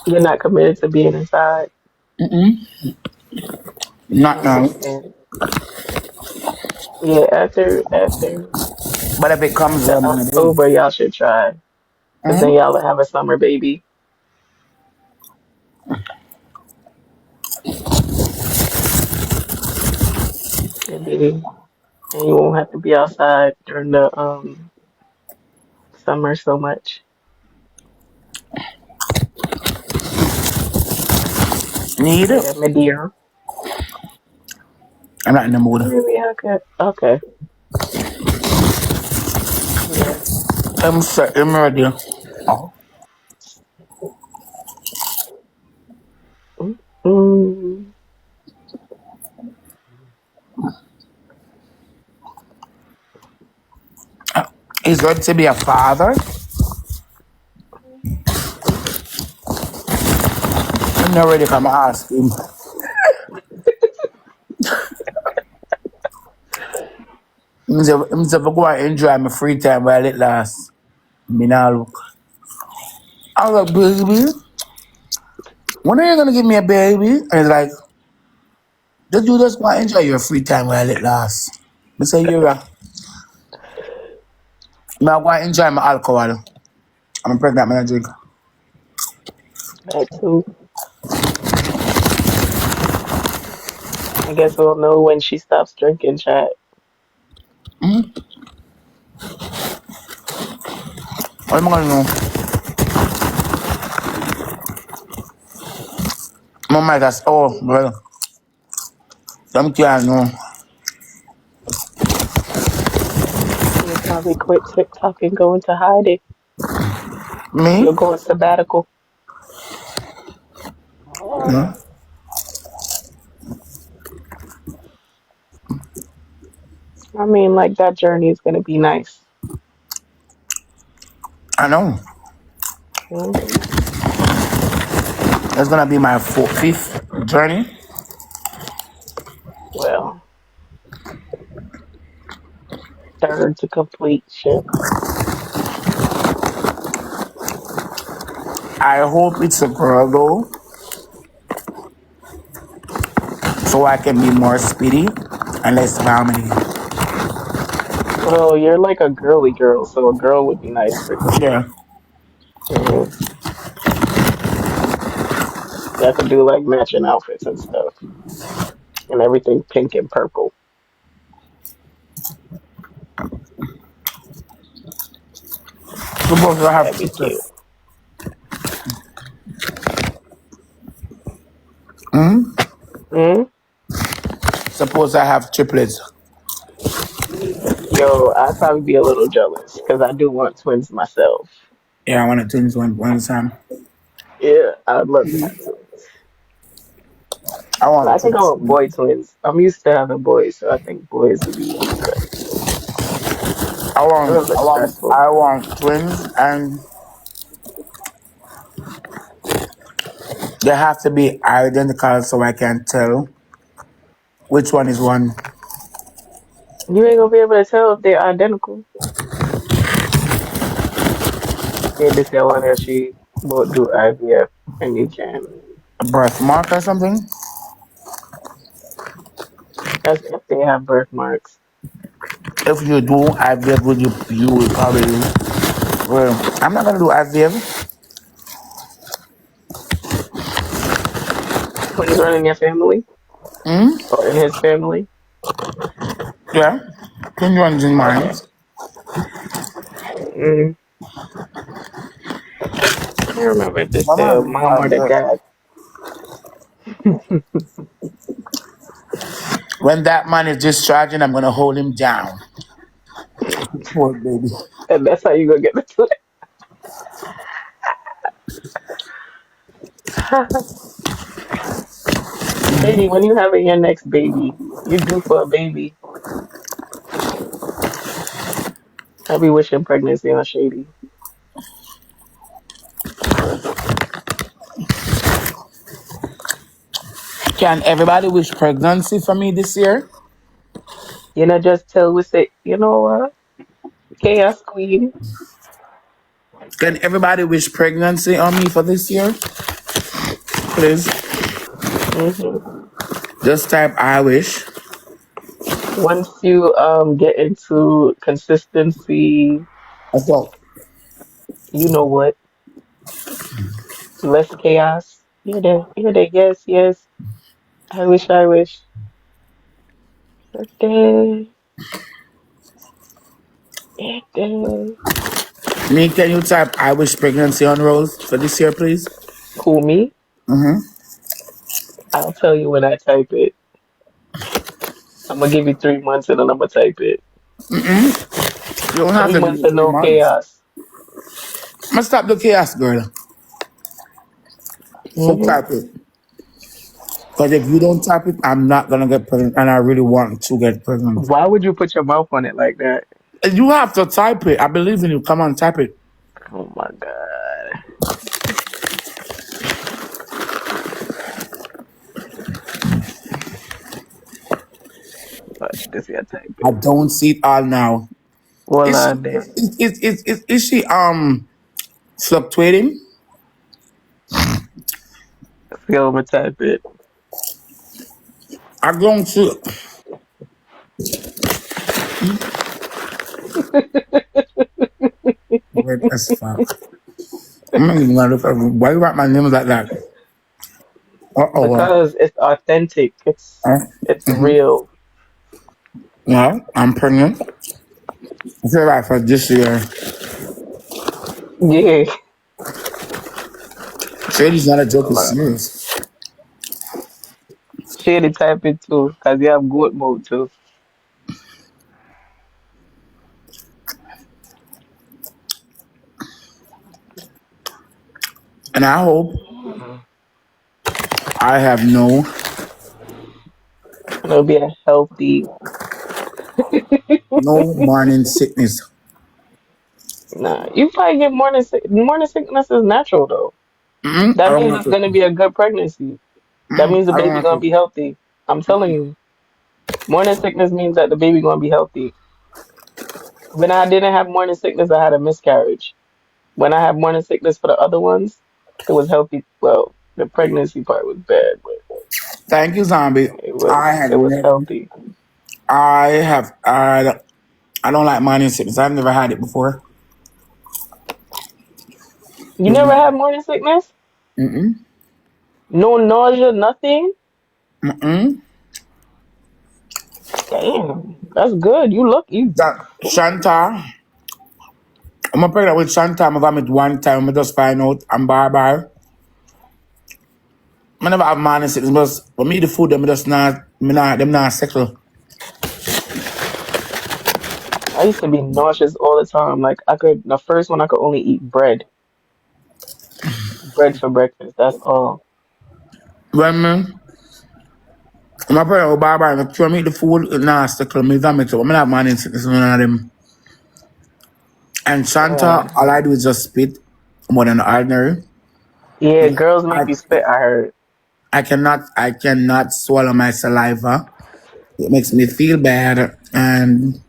You're not committed to being inside. Mm-mm. I Not now. understand. Yeah, after But if it comes the there, I'm gonna do it. October, y'all should try, because then Mm-hmm. y'all will have a summer baby. And be and you won't have to be outside during the summer so much. Need it. Yeah, my dear. I'm not in the mood. Oh, maybe I could. Okay. Yeah. I'm set. I'm ready. Oh. Mm-mm. He's going to be a father. I'm not ready for my ask him. I'm just go and enjoy my free time while it lasts. Me now look. I was like, baby, when are you gonna give me a baby? And he's like, just you just want to enjoy your free time while it lasts. I say, you're right. I want to enjoy my alcohol. I'm pregnant, man, I drink. That too. I guess we'll know when she stops drinking, chat. What am I gonna do? My mic has, oh, well, some can't know. You'll probably quit TikTok and go into hiding. Me? You'll go on sabbatical. Yeah, I mean, like that journey is gonna be nice. I know. Hmm. That's gonna be my fifth journey. Well, third to completion. I hope it's a girl though, so I can be more speedy and less family. Well, you're like a girly girl, so a girl would be nice for you. Yeah. Hmm. Y'all could do like matching outfits and stuff, and everything pink and purple. Suppose I have That'd be cute. triplets. Hmm. Suppose I have triplets. Yo, I'd probably be a little jealous because I do want twins myself. Yeah, I want to twins one time. Yeah, I'd love to have twins. I But I want think I twins. want boy twins. I'm used to having boys, so I think boys would be good. Girls are stressful. I want twins, and they have to be identical so I can tell which one is one. You ain't gonna be able to tell if they're identical. Maybe say one that she won't do IVF and you can. A birthmark or something. That's if they have birthmarks. If you do IVF, would you will probably. Well, I'm not gonna do IVF. Twins run in your family or in his family. Yeah, twin ones in mine. Okay. Mm, I can't remember if it's Mama the do mom or the IVF. dad. When that man is discharging, I'm gonna hold him down. Poor baby. And that's how you gonna get the twins. Shady, when you having your next baby, you due for a baby. I be wishing pregnancy on Shady. Can everybody wish pregnancy for me this year? You know, just tell we say, you know what? Chaos Queen. Can everybody wish pregnancy on me for this year? please. Hmm. Just type I wish. Once you get into consistency, That's all. you know what? Less chaos. Here they, yes, yes. I wish. Birthday, birthday. Me, can you type I wish pregnancy on rolls for this year, please? Who me? Mm-hmm. I'll tell you when I type it. I'm gonna give you 3 months and then I'm gonna type it. You don't have Three to give months me and three no months. chaos. I'm gonna stop the chaos, girl. So Hmm. type it. Because if you don't type it, I'm not gonna get pregnant, and I really want to get pregnant. Why would you put your mouth on it like that? You have to type it. I believe in you. Come on, type it. Oh my God. Watch this, yeah, type I it. don't see it all now. Well, Is she then, is she fluctuating? go over type it. I'm going to wait as fuck. I'm not even gonna look at why you write my name like that. Uh-oh. Because it's authentic. Uh, It's real. well, I'm pregnant. I feel like for this year. Yeah. Shady's not a joke, Hold it's on. serious. Share the type it too, because you have goat mode too. And I hope Mhm. I have no And it'll be a healthy. no morning sickness. Nah, you probably get morning sick. Morning sickness is natural though. I That don't means want it's it. gonna be a good pregnancy. That means the I don't baby want gonna it. be healthy. I'm telling you, morning sickness means that the baby gonna be healthy. When I didn't have morning sickness, I had a miscarriage. When I had morning sickness for the other ones, it was healthy. Well, the pregnancy part was bad, but Thank you, zombie. I it have was never. healthy. I have. I don't like morning sickness. I've never had it before. You never had morning sickness? No nausea, nothing? Mm-mm. Damn, that's good. You. That Shanta, I'm pregnant with Shanta. I'm vomit one time. I just find out I'm bar. I never have morning sickness, but for me the food them just not. Me not them not sexual. I used to be nauseous all the time. Like the first one I could only eat bread for breakfast. That's all. When I'm pregnant with bar, and if me the food it not sexual. Me vomit. So I not have morning sickness. None of them. And Shanta, Yeah, all I do is just spit more than ordinary. yeah. Girls I make you spit. I heard. I cannot swallow my saliva. It makes me feel bad, and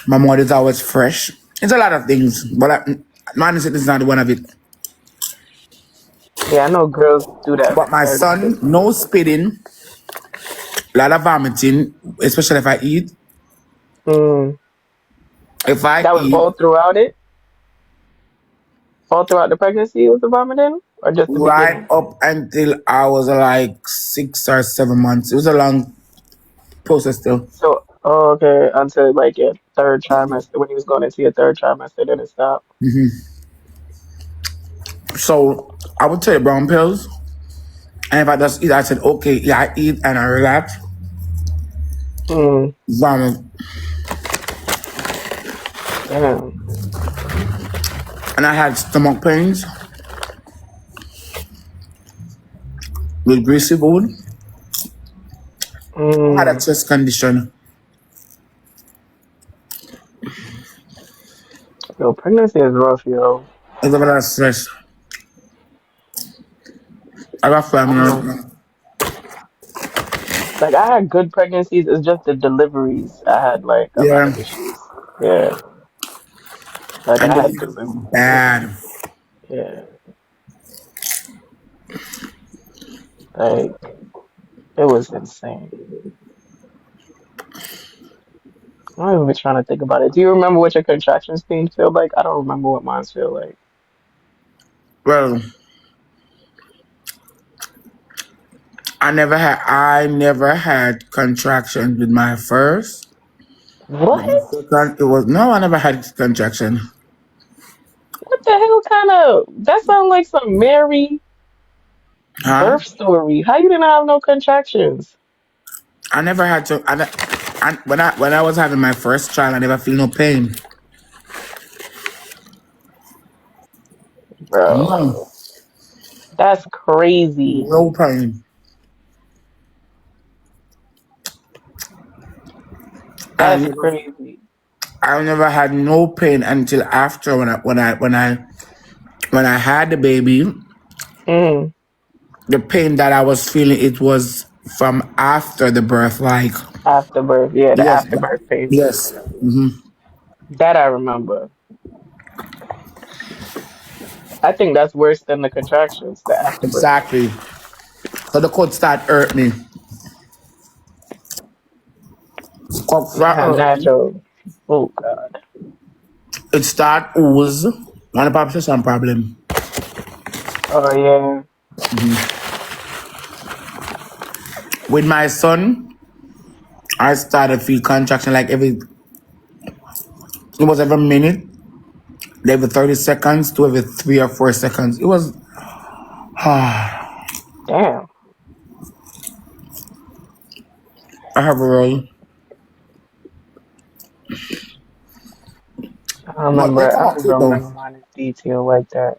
my mouth is always fresh. It's a lot of things, but man, is not one of it. Yeah, I know girls do that But for my certain son, no sicknesses. spitting, a lot of vomiting, especially if I eat. Mm. If I That was eat all throughout it, all throughout the pregnancy was the vomiting, or just the right beginning. up until I was like 6 or 7 months, it was a long process still. So, oh, okay, until like your third trimester, when you was going into your third trimester, then it stopped. So I would take brown pills, and if I just eat, I said, okay, yeah, I eat and I relax. Hmm. Vomit. Damn. And I had stomach pains with greasy food. I had a Mm. chest condition. Yo, pregnancy is rough, yo. It's a lot of stress. I got I family don't right know. now. Like I had good pregnancies. It's just the deliveries. I had like a lot Yeah, of issues. Yeah, like and I the had heat deliveries. bad. Yeah, Like it was insane. I'm even trying to think about it. Do you remember what your contractions pain feel like? I don't remember what mine feel like. Well, I never had contractions with my first. What? With my second, it was no, I never had contraction. What the hell kind of that sounds like some Mary Huh? birth story. How you didn't have no contractions? I never had to. When I was having my first child, I never feel no pain. No, Bro, that's crazy. no pain. I That's never, crazy. I never had no pain until after when I had the baby. Mm, The pain that I was feeling, it was from after the birth. Like afterbirth. Yeah, the yes, afterbirth pain. yes, That I remember. I think that's worse than the contractions, the afterbirth. exactly. So the could start hurt me. Could You start have hurt me. natural. Oh God. It start ooze. And probably some problem. Oh yeah. With my son, I started feel contraction like it was every minute, every 30 seconds to every 3 or 4 seconds. It was Damn. I have a roll. But they come I out don't even cute though. remember mine in detail like that.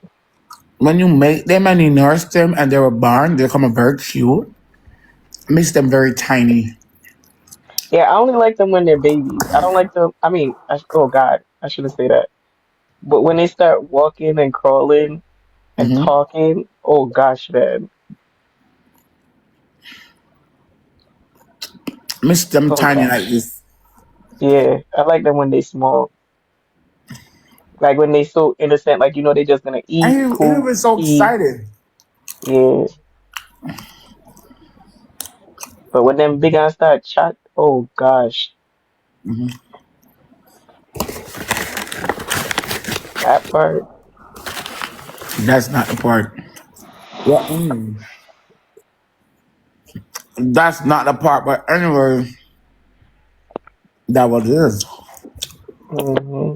When you make them and you nurse them and they were born, they come out very cute. Makes them very tiny. Yeah, I only like them when they're babies. I don't like them. I mean, oh God, I shouldn't say that. But when they start walking and crawling and talking, oh gosh, man. Miss them Oh tiny like gosh. this. Yeah, I like them when they small. Like when they so innocent, like they just gonna And eat, he poop, was so pee. excited. Yeah. But when them big guys start chat, oh gosh, that part. That's not the part. Well, that's not the part, but anyway, that what it is. Hmm.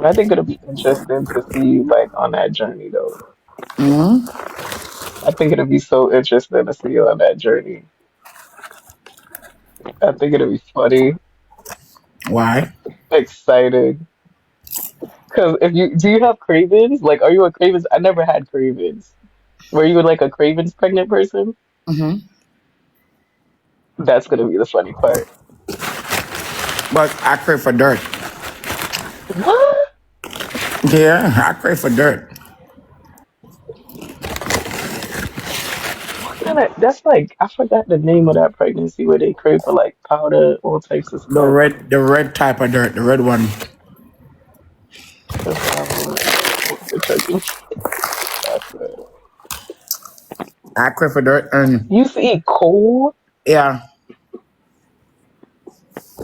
I think it'll be interesting to see you like on that journey though. I think it'll be so interesting to see you on that journey. I think it'll be funny, Why? exciting. Cause if you do you have cravings? Like, are you a cravings? I never had cravings. Were you like a cravings pregnant person? That's gonna be the funny part. But I crave for dirt. What? Yeah, I crave for dirt. What kind of? That's like I forgot the name of that pregnancy where they crave for like powder, all types of The stuff. red type of dirt, the red one. Let's have a look. What was the pregnancy? Chocolate. I crave for dirt, and You used to eat coal? yeah.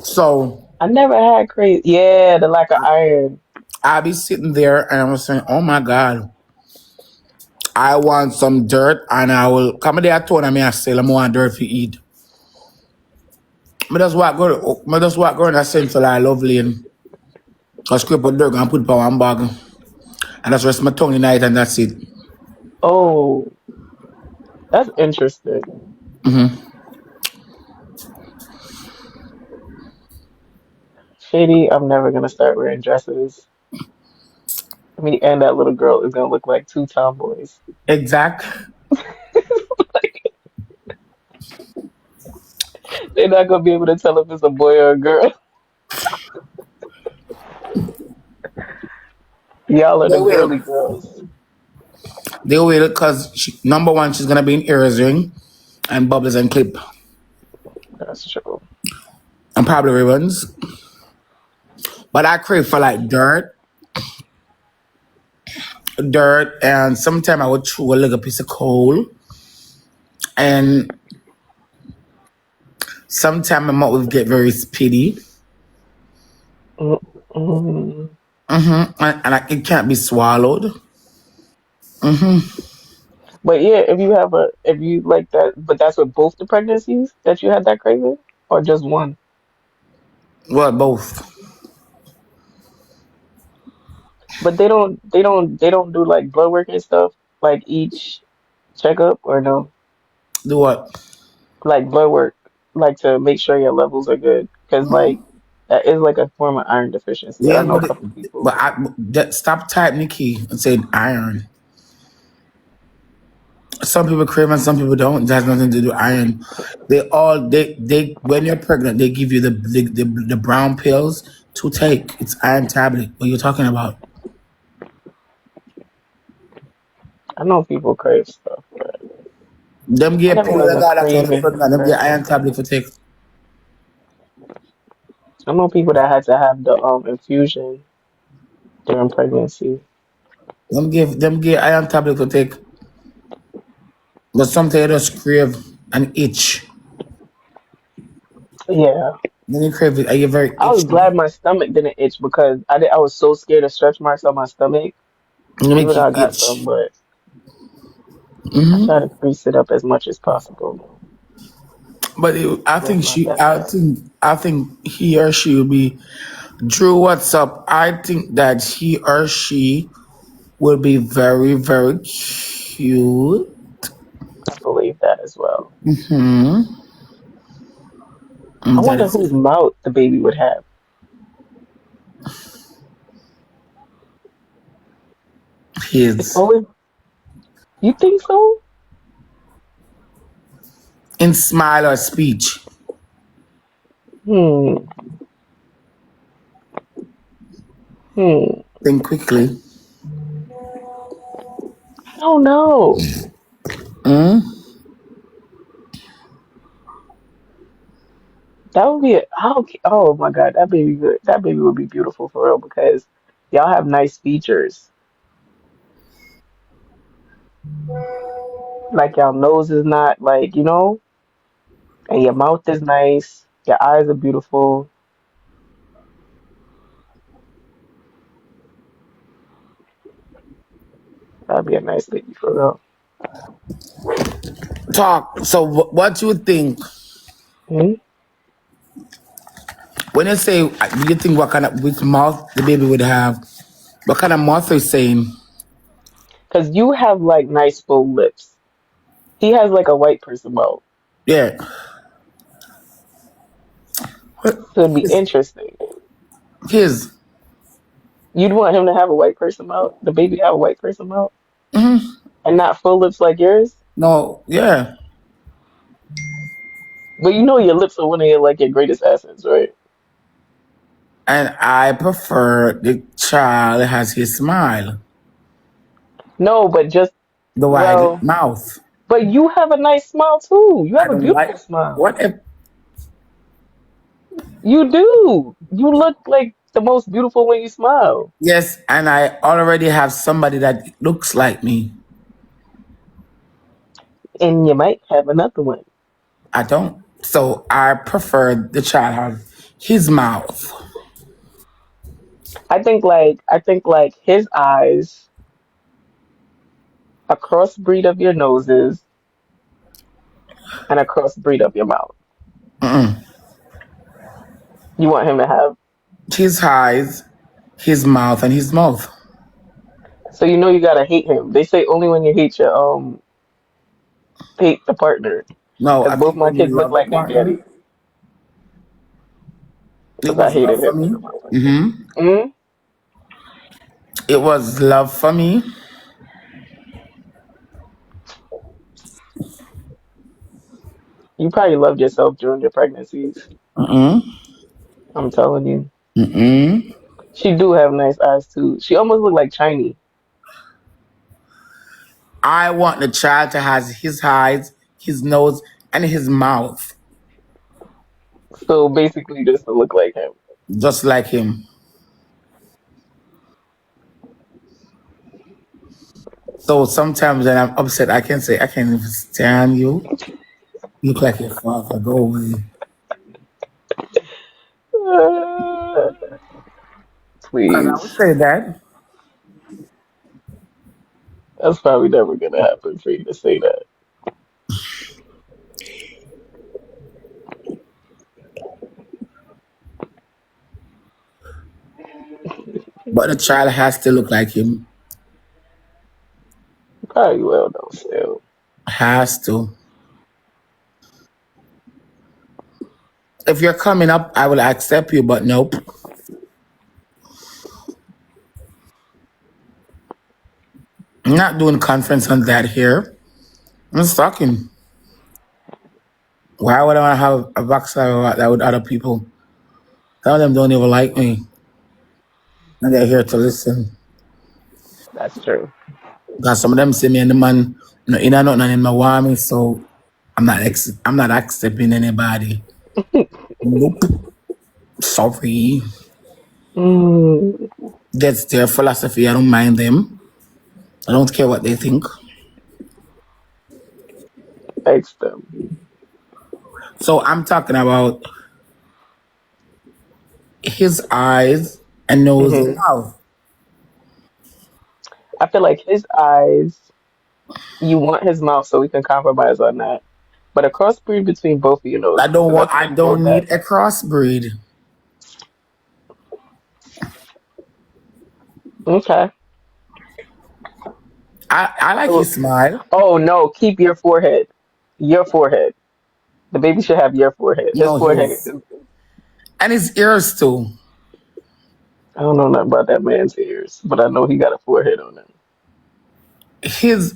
So I never had crazy. Yeah, the lack of iron. I be sitting there and I was saying, "Oh my God, I want some dirt," and I will come there. I told me I say, "I want dirt to eat." I just walk go in a central I lovely and I scrape out dirt and put it in one bag, and just rest my tongue in night and that's it. Oh, that's interesting. Shady, I'm never gonna start wearing dresses. Me and that little girl is gonna look like two tomboys. Exact. Like, they're not gonna be able to tell if it's a boy or a girl. Y'all are They the will. girly girls. They will because number one, she's gonna be in ears ring and bubbles and clip That's true. and probably ribbons. But I crave for like dirt dirt, and sometimes I would chew a little piece of coal, and sometimes my mouth would get very spitty. Mm, mm. It can't be swallowed. But yeah, if you like that, but that's with both the pregnancies that you had that craving, or just one. Well, both. But they don't do like blood work and stuff like each checkup or no, Do what? like blood work, like to make sure your levels are good, because like that is like a form of iron deficiency. I Yeah, know a couple but people. stop typing Nikki and saying iron. Some people crave and some people don't. It has nothing to do with iron. They when you're pregnant, they give you the brown pills to take. It's iron tablet. What are you talking about? I know people crave stuff, but Them I get never people had that a got that kind of craving pregnant. Them per get se. iron tablet for take. I know people that had to have the infusion during pregnancy. Them get iron tablet for take. But sometimes you just crave an itch. Yeah, Then you crave it. Are you very I was itchy? glad my stomach didn't itch because I was so scared of stretch marks on my stomach. You make Even you though I got itch. some, but I try to crease it up as much as possible. But So it's not that bad. I think he or she will be Drew. What's up? I think that he or she will be very very cute. I believe that as well. Hmm. I That wonder is whose mouth the baby would have. It's his always, you think so? in smile or speech. Hmm. Hmm. Think quickly. I don't know. That would be oh my God, that baby good. That baby would be beautiful for real because y'all have nice features. Like y'all nose is not like, and your mouth is nice. Your eyes are beautiful. That'd be a nice baby for real. Talk. So what you think Hmm. when you say? Do you think what kind of which mouth the baby would have? What kind of mouth are you saying? Because you have like nice full lips. He has like a white person mouth. Yeah. So it'd be His. interesting. His. You'd want him to have a white person mouth, the baby have a white person mouth, and not full lips like yours. No. Yeah. But you know your lips are one of your greatest assets, right? And I prefer the child that has his smile, No, but just the wide well, mouth. but you have a nice smile too. You I have a don't like beautiful smile. what if You do. You look like the most beautiful when you smile. yes, and I already have somebody that looks like me. And you might have another one. I don't. So I prefer the child have his mouth. I think like his eyes, a crossbreed of your noses, and a crossbreed of your mouth. You want him to have His eyes, his mouth, and his mouth. so you know you gotta hate him. They say only when you hate your hate the partner. No, Because I both think my when you kids look love the like their partner, daddy. it Because I was love hated for him me. because my partner. Mm? It was love for me. You probably loved yourself during your pregnancies. I'm telling you. She do have nice eyes too. She almost look like Chinese. I want the child to have his eyes, his nose, and his mouth, So basically just to look like him. just like him. So sometimes when I'm upset, I can say, I can't even stand you. You look like your father. Go away. Uh, Because I would please. say that. That's probably never gonna happen for you to say that. But the child has to look like him. Probably will though still. Has to. If you're coming up, I will accept you, but nope. I'm not doing conference on that here. I'm just talking. Why would I want to have a backside about that with other people? Some of them don't even like me. And they're here to listen. That's true. Because some of them see me and the man, in and out and in my warming, so I'm not accepting anybody. Nope. Sorry. Mm, That's their philosophy. I don't mind them. I don't care what they think. thanks them. So I'm talking about his eyes and nose and Hmm. mouth. I feel like his eyes, you want his mouth so we can compromise on that. But a crossbreed between both of your noses, and I I can't go with don't that. need a crossbreed. Okay. I like So, his smile. oh no, keep your forehead. Your forehead. The baby should have your forehead. His No, forehead his is. and his ears too. I don't know nothing about that man's ears, but I know he got a forehead on him. His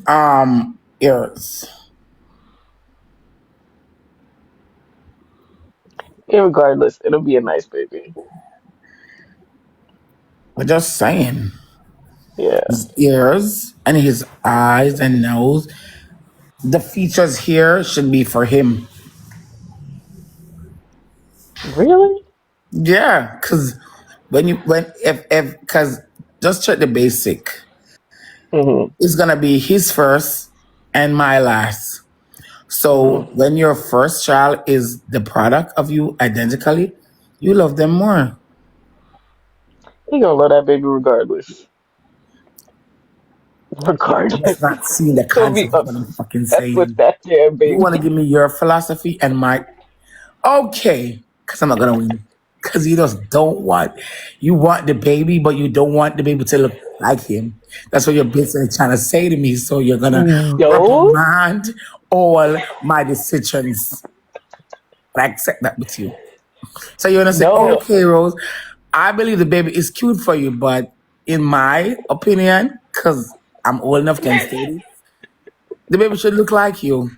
ears. Irregardless, it'll be a nice baby. We're just saying. Yeah. His ears and his eyes and nose. The features here should be for him. Really? Yeah, because when you when if because just check the basic. Hmm. It's gonna be his first and my last. So Hmm. when your first child is the product of you identically, you love them more. He gonna love that baby regardless. You're just Regardless. not seeing the He'll be concept of what I'm fucking obsessed with saying. that damn You want to baby. give me your philosophy and my okay, because I'm not gonna win. Because you just don't want you want the baby, but you don't want the baby to look like him. That's what you're basically trying to say to me. So you're gonna No, reprimand all my decisions. I accept that with you. So you're gonna say, no. okay, Rose, I believe the baby is cute for you, but in my opinion, because I'm old enough can state it, the baby should look like you,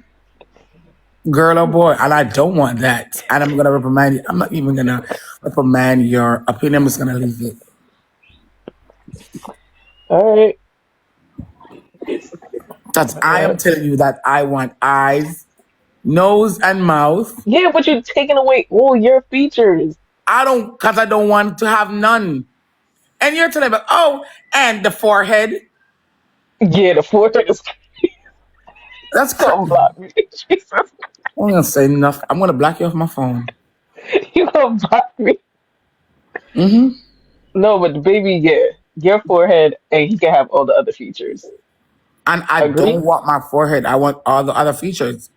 girl or boy, and I don't want that. And I'm gonna reprimand you. I'm not even gonna reprimand your opinion. I'm just gonna leave it. All right. Because I Uh, am telling you that I want eyes, nose, and mouth. yeah, but you're taking away all your features. Because I don't want to have none. And you're telling me, oh, and the forehead. Yeah, the forehead is That's gonna crazy. block me. Jesus, I'm gonna say enough. I'm gonna block you off my phone. you gonna block me? Hmm. No, but the baby, yeah, your forehead, and he can have all the other features. And I Agree? don't want my forehead. I want all the other features.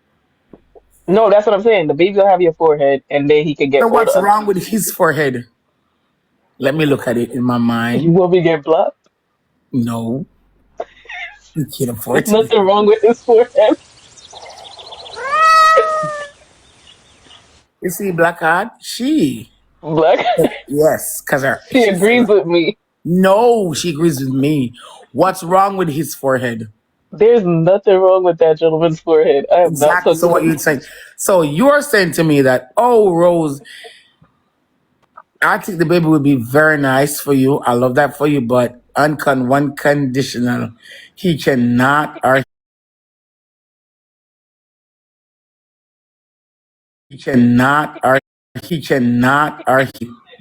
No, that's what I'm saying. The baby will have your forehead, and then he can get So all the what's other wrong with features. his forehead? Let me look at it in my You mind. will be get blocked. No, you can't There's afford to. nothing wrong with his forehead. You see, Black Heart? Black. Yes, because She agrees with me. no, she agrees with me. What's wrong with his forehead? There's nothing wrong with that gentleman's forehead. I am not Exactly. So talking what about. you're saying? So you're saying to me that, oh, Rose, I think the baby would be very nice for you. I love that for you, but one conditional. He cannot or he cannot or he cannot or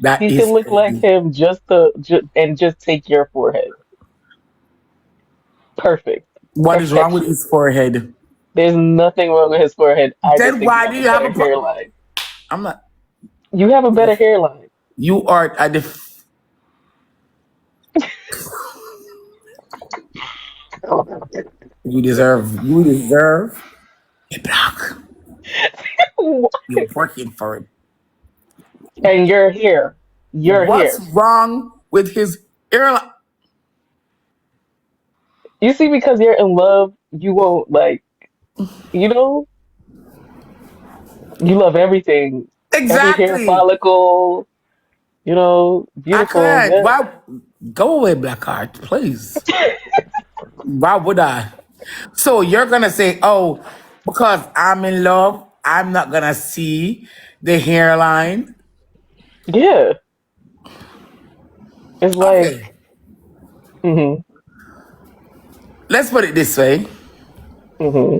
that He can is look like crazy. him just to and just take your forehead. Perfect. What is wrong with Perfection. his forehead? There's nothing wrong with his forehead. I just Then think you why have do a you have better a pro? hairline. I'm not. You have a better hairline. You are at the. You deserve. You deserve a block. You're working for it. And you're here. You're What's here. wrong with his hairline? You see, because you're in love, you won't like, you know, you love everything. Every hair Exactly. follicle, I beautiful. can't. Yeah. Why? Go away, Blackheart, please. Why would I? So you're gonna say, "Oh, because I'm in love, I'm not gonna see the hairline." Yeah. It's like, Okay, hmm let's put it this way: hmm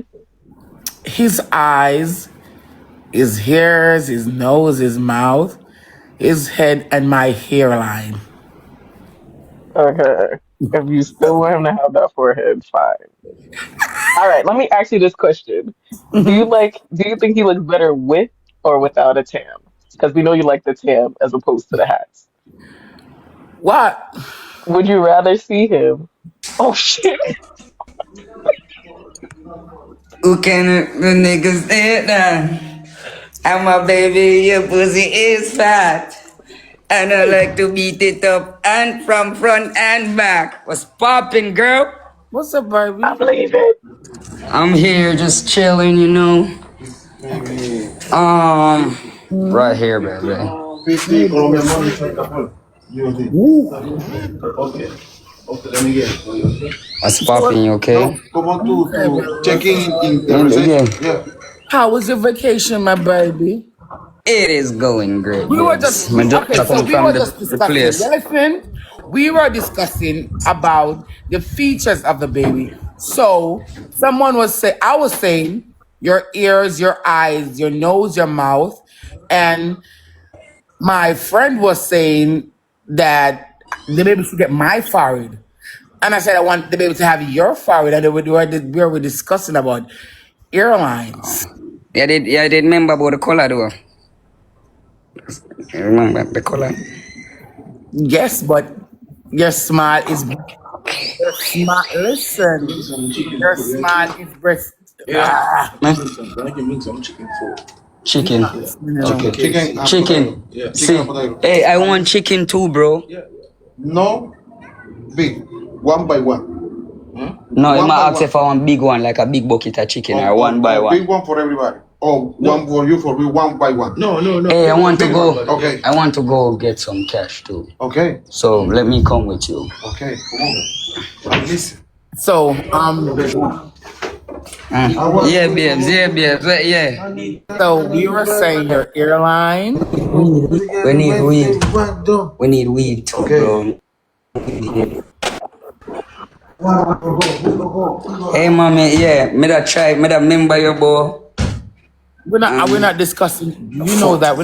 his eyes, his ears, his nose, his mouth, his head, and my hairline. okay. If you still want him to have that forehead, fine. All right, let me ask you this question. Do you think he looks better with or without a tam? Because we know you like the tam as opposed to the hats. What? Would you rather see him? Oh shit. Who can the niggas say that? And my baby, your pussy is fat. And I like to beat it up and from front and back. What's poppin', girl? What's up, I baby? believe it. I'm here just chilling, you know. Right here, baby. Hey, baby. Woo. What's So, poppin', you okay? okay, baby. And again, How was your vacation, my baby? it is going great, We were just babes. I okay, just so come we from were the, just the discussing. place. You listen, we were discussing about the features of the baby. So someone was say, I was saying your ears, your eyes, your nose, your mouth, and my friend was saying that the baby should get my forehead, and I said I want the baby to have your forehead, and we were discussing about airlines. Yeah, I did remember about the color though. You remember the color? Yes, but your smile is your smile. Listen, your smile is breast. Ah, Man? he's Chicken. not listening, you know. Okay. Chicken. See, hey, I want chicken too, bro. No, big, one by one. No, you One might by ask one. if I want big one, like a big bucket of chicken, or one by Big one. one for everybody. Oh, one for you, for me, one by one. No. Hey, I want to Big go. one. Okay. I want to go get some cash too. Okay. So let me come with you. Okay. Come on. Listen. So, Yeah, babes. Yeah, babes. Yeah. so we were saying your airline. We need weed. We need weed too, bro. Hey, mommy. Yeah, me that try. Me that remember your boy. We're not discussing. You know that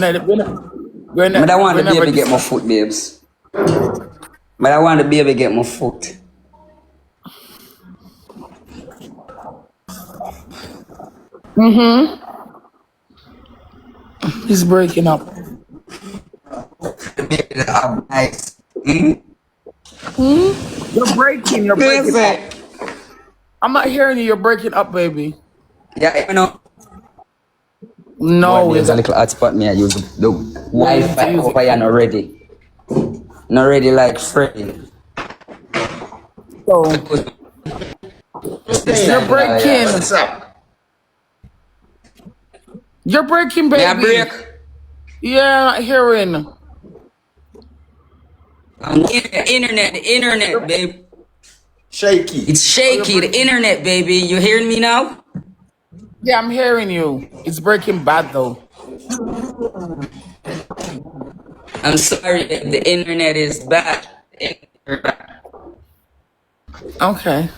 Me that want we're the never baby get my discussing. foot, babes. Me that want the baby get my foot. He's breaking up. The baby that have nice. Hmm? You're breaking. You're breaking up. Listen. I'm not hearing you. You're breaking up, baby. Yeah, you know. Boy, No, babes, a little hotspot me. I use the yeah, you need to Wi-Fi use it. over here not ready. Not ready like Freddy. So This you're time, yeah. breaking. You're breaking, May I baby. break? Yeah, not hearing. The internet, babe. Shaky. It's Oh, you're shaky, the breaking. internet, baby. You hearing me now? Yeah, I'm hearing you. It's breaking bad though. I'm sorry if the internet is bad. Okay.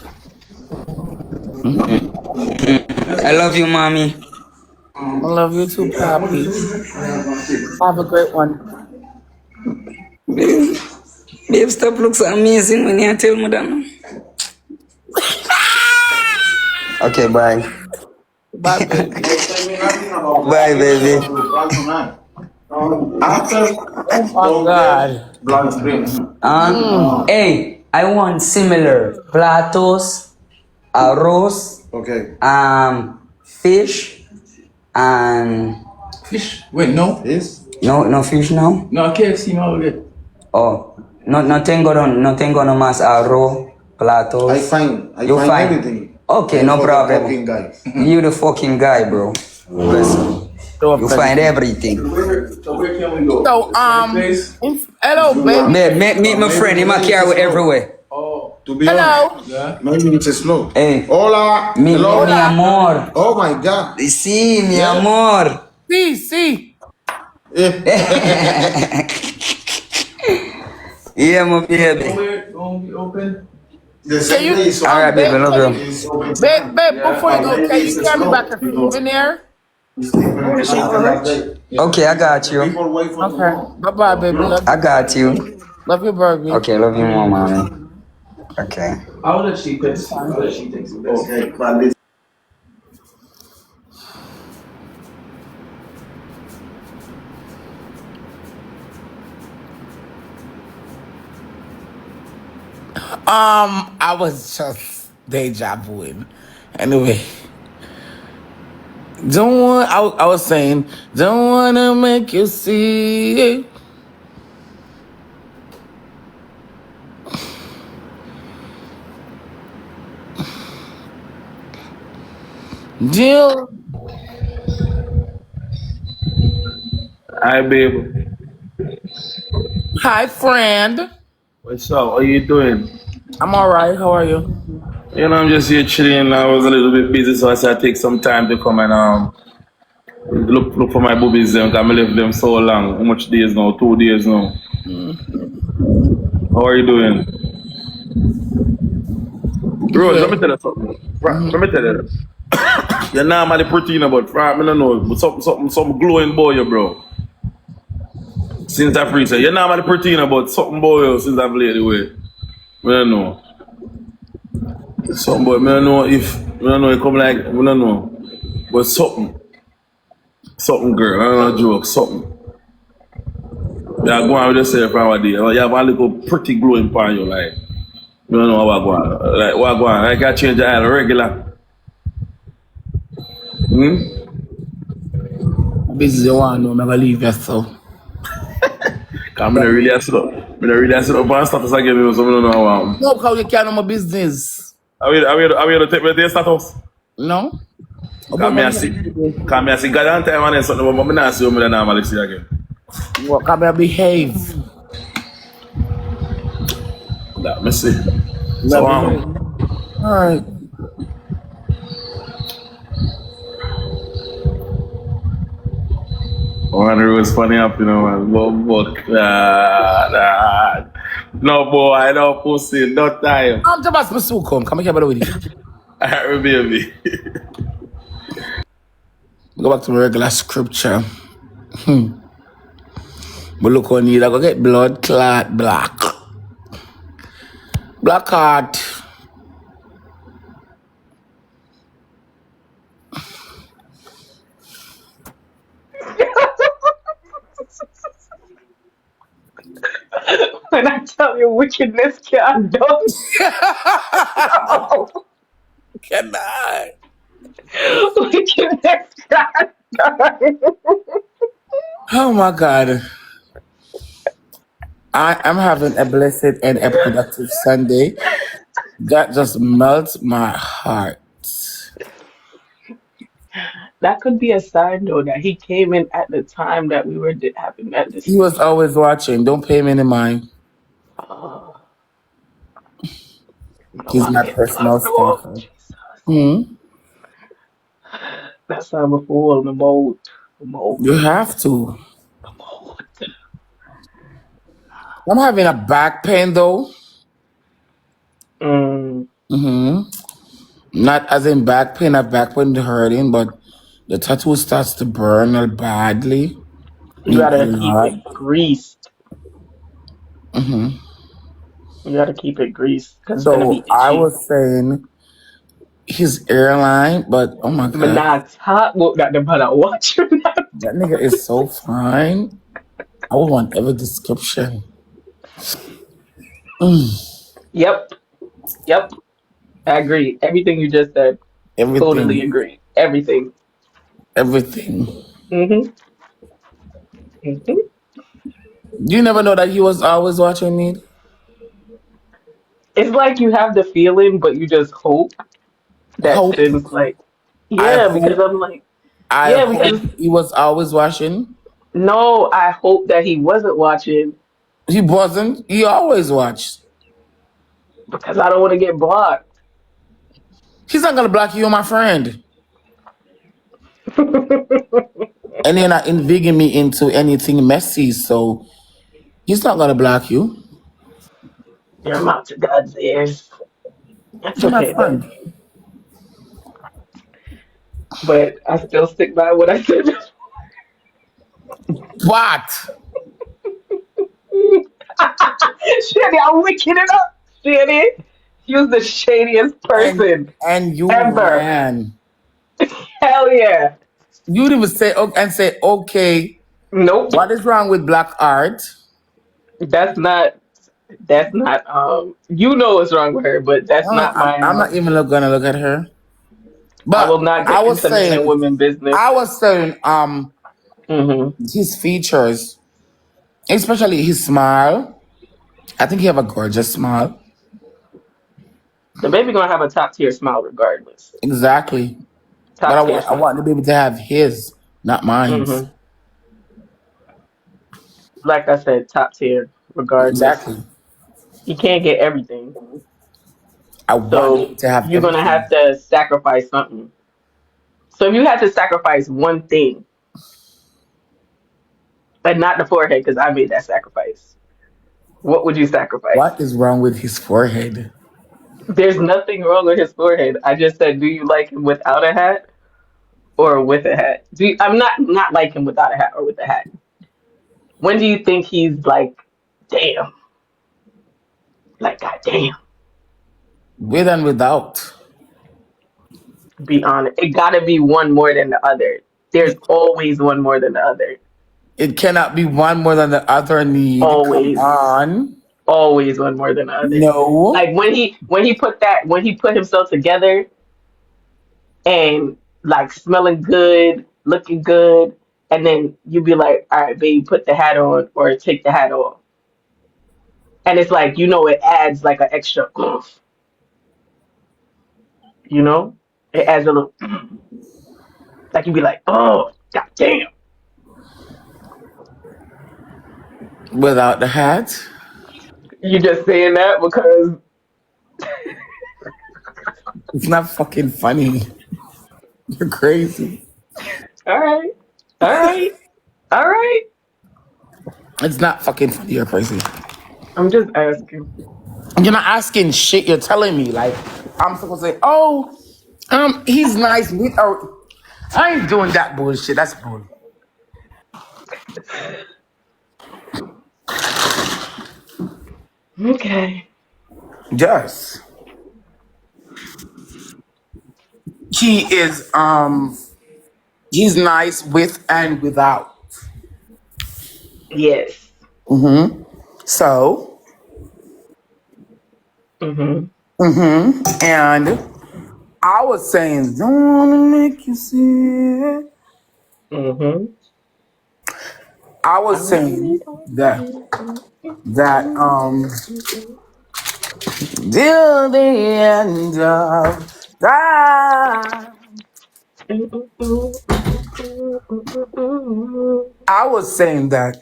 I love you, mommy. I love you too, Pappy. Have a great one. Babe, stuff looks amazing when you tell me that. Okay, bye. Bye, baby. Bye, baby. Oh my God. Hey, I want similar platos, arroz, Okay. fish, and Fish. Wait, no. This? no fish now. No, KFC, no, get. Oh, no tengo nomás arroz, platos. I You find find. everything. Okay, I'm no for the problem. fucking guy. You the fucking guy, bro. Listen, So you offended. find everything. So where can we go? So, hello, baby. Babe, meet my friend. He might carry everywhere. Oh. To be Hello. honest, maybe it's slow. Hey, Hola. Hello. mi amor. Oh my God. Sí, mi Yeah. amor. Sí. Yeah, my baby. Don't be open. The Can same you, day is All right, baby, babe, love can you. you, babe, before you go, can you carry me back a souvenir? Okay, I got you. people wait for Okay. Bye-bye, baby. Love I you. got you. Love you, baby. Okay, love you more, mommy. Okay. I'll let she pick. I'll let she take some best. Okay, but this I was just deja vuing. Anyway, I was saying, don't wanna make you see. Jill. Hi, babe. Hi, friend. What's up? What you doing? I'm all right. How are you? I'm just here chilling. I was a little bit busy, so I said I'd take some time to come and look for my boobies. Them, 'cause I left them so long. How much days now? 2 days now. How are you doing, Rose? Let me Good. tell you something. Let me tell you. You're normally pretty, but I don't know. But some glowing boy, bro. Since I've recently, you're normally pretty, but something boy since I've laid away. I don't know. Some boy, I don't know. It come like, I don't know. But something girl, I don't know, joke, something. Yeah, go on with yourself nowadays. You have a little pretty glowing pan you like. You don't know what go on. Like what go on. Like I change the oil regular. Hmm? Busy the one, no, I'm gonna leave you so. Cause I'm not really a sit up. I'm not really a sit up and status again, so I don't know how. No, because you can't know my business. Are we to take me to your status? No? Cause me a see. Cause me a see God and time and then something, but me not see you, me normally see again. Well, come here, behave. That me see. Yeah, So behave. All right. one it was funny up, man. No boy, no pussy, no time. I'm just about to come. Come here, with you. Alright, baby. Go back to my regular scripture. But look on you, I go get blood clot black. Black heart. When I tell you wickedness can't done, Can I? wickedness can't done. Oh my God. I am having a blessed and a productive Sunday. That just melts my heart. That could be a sign, though, that he came in at the time that we were having that He was discussion. always watching. Don't pay me any mind. Oh, no, He's I my get personal comfortable. stalker. Jesus. Hmm. That's how I'm a fool. The mold. The mold. You have to. The mold. I'm having a back pain though. Mm, Hmm. Not as in back pain, a back pain hurting, but the tattoo starts to burn badly. you A gotta keep lot. it greased. Hmm. You gotta keep it greased because it's gonna So be I itchy. was saying his airline, but oh my But god, nah, top whoop got the brother watch him now. that nigga is so fine. I would want every description. Yep, yep. I agree. Everything you just said. Totally Everything, agree. Everything. everything. Mhm. Mhm. You never know that he was always watching me. It's like you have the feeling, but you just hope that Hope. since like, I yeah, because hope. I'm like, I yeah, hope because he was always watching. no, I hope that he wasn't watching He wasn't. He always watched. because I don't want to get blocked. He's not gonna block you, my friend. And you're not inviting me into anything messy, so he's not gonna block you. Your mouth to God's ears. That's You're my okay though. friend. But I still stick by what I said. What? Shady, I'm waking it up. Shady, he was the shadiest And person and you ever. ran. Hell yeah. You'd even say and say, okay, Nope. what is wrong with black art? That's not. That's not. You know what's wrong with her, but that's not my. I'm not even gonna look at her. I will But not get into men and women business. I was saying, Hmm. his features, especially his smile. I think he have a gorgeous smile. The baby gonna have a top tier smile regardless. Exactly. But Top tier I smile. want the baby to have his, not mine's. Hmm. Like I said, top tier regardless. Exactly. You can't get everything, I want the so baby to have you're gonna everything. have to sacrifice something. So if you had to sacrifice one thing, but not the forehead, because I made that sacrifice. What would you sacrifice? What is wrong with his forehead? There's nothing wrong with his forehead. I just said, do you like him without a hat or with a hat? I'm not like him without a hat or with a hat. When do you think he's like, damn, like goddamn? With and without. Be honest, it gotta be one more than the other. There's always one more than the other. It cannot be one more than the other need. Come Always, on. always one more than the other. No. Like when he put himself together and like smelling good, looking good, and then you be like, all right, babe, put the hat on or take the hat off. And it's like, it adds like an extra oomph, you know? It adds a little, like you be like, oh, goddamn. Without the hat. You just saying that because, It's not fucking funny. You're crazy. all right, all right, all right. It's not fucking funny. You're crazy. I'm just asking. You're not asking shit. You're telling me. Like, I'm supposed to say, oh, he's nice. I ain't doing that bullshit. That's bull. Okay. Yes. He is, he's nice with and without. Yes. So, Mhm. and I was saying, don't wanna make you see it. Mhm. I I was really saying don't that care. that till the end of time. I was saying that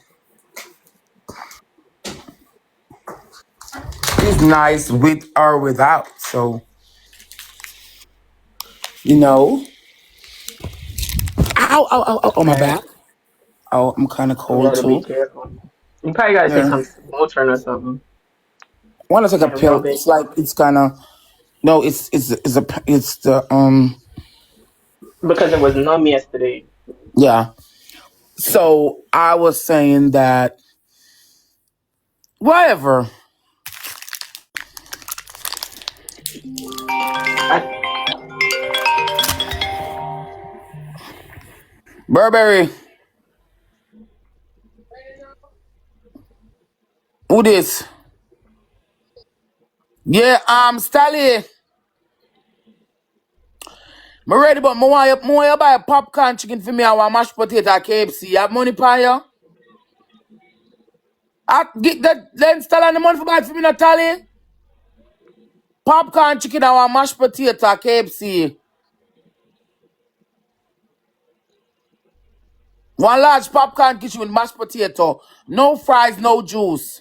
he's nice with or without. So, you know, ow, my back. Oh, I'm kind of You cold gotta be too. careful. You probably gotta take Yeah. some Motrin or something I want to take a and pill. rub it It's like it's kind of no. It's the because it was numb yesterday. yeah. So I was saying that whatever. Burberry. Who this? Yeah, Stally. Me ready, but me want you buy a popcorn chicken for me. I want mashed potato at KFC. You have money for you? I get that. Then Stella the money for buy it for me, Natalie. Popcorn chicken. I want mashed potato at KFC. One large popcorn kitchen with mashed potato. No fries, no juice.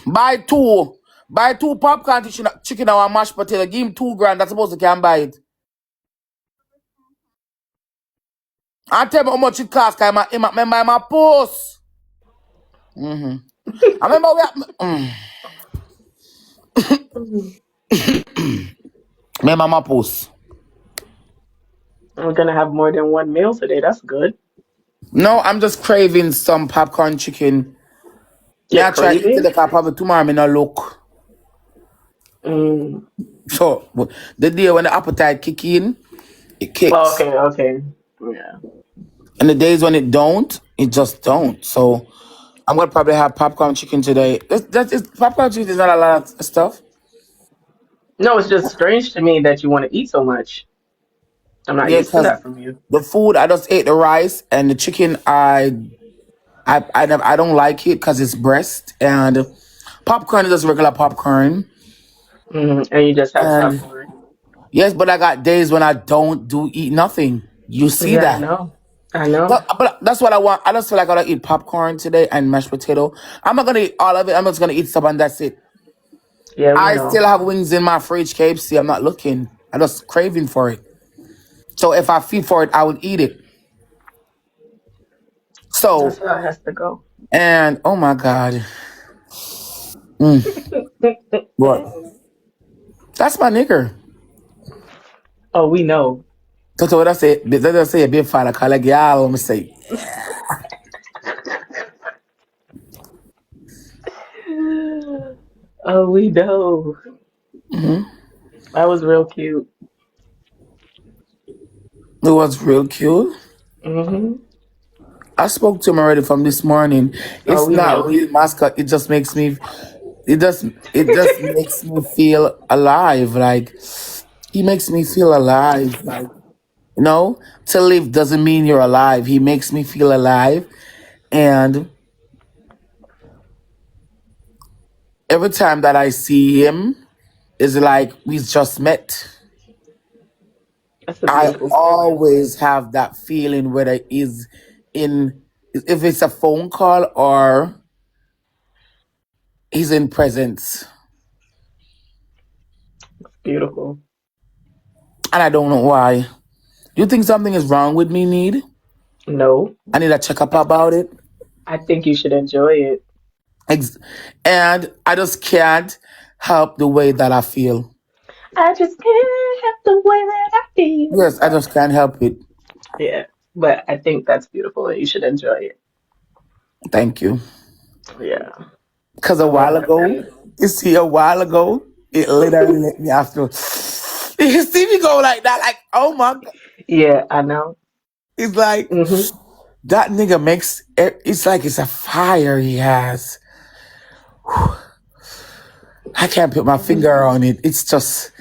Buy two. Buy two popcorn chicken and one mashed potato. Give him 2 grand. That's supposed to can buy it. I tell me how much it costs. Cause I remember my post. I remember remember my post. We're gonna have more than one meal today. That's good. No, I'm just craving some popcorn chicken. May You're I try eat it craving? like I probably tomorrow me no look. Mm. So the day when the appetite kick in, it Oh, kicks. okay, okay. Yeah. And the days when it don't, it just don't. So I'm gonna probably have popcorn chicken today. Popcorn chicken is not a lot of stuff. No, it's just strange to me that you want to eat so much. I'm not Yeah, used to because that from you. the food I just ate the rice and the chicken I don't like it because it's breast and popcorn is just regular popcorn. And you just have And popcorn. yes, but I got days when I don't do eat nothing. You see Yeah, I that? know. I know. But that's what I want. I just feel like I gotta eat popcorn today and mashed potato. I'm not gonna eat all of it. I'm just gonna eat some and that's it. Yeah, we I know. still have wings in my fridge, KFC. I'm not looking. I'm just craving for it. So if I feel for it, I would eat it. That's So how it has to go. and oh my god, what? That's my nigger. Oh, we know. So what I say? That I say a bit fat. I call like yeah. Let me say. Oh, we know. That was real cute. It was real cute. Hmm. I spoke to him already from this morning. Oh, It's we not know. real mascot. It just makes me. It just makes me feel alive. Like he makes me feel alive. Like to live doesn't mean you're alive. He makes me feel alive, and every time that I see him, it's like we just met. That's a I beautiful feeling. always have that feeling whether it's in if it's a phone call or he's in presence. Beautiful. And I don't know why. Do you think something is wrong with me, Need? No, I need a checkup I, about it. I think you should enjoy it. Ex- and I just can't help the way that I feel. I just can't help the way that I feel. Yes, I just can't help it. Yeah, but I think that's beautiful and you should enjoy it. Thank you. Yeah, Because a I love while that for ago, you. you see, a while ago, it literally let me have to. You see me go like that, like, oh my God. Yeah, I know. It's like, Hmm. that nigga makes it's like it's a fire he has. I can't put my Hmm. finger on it. It's just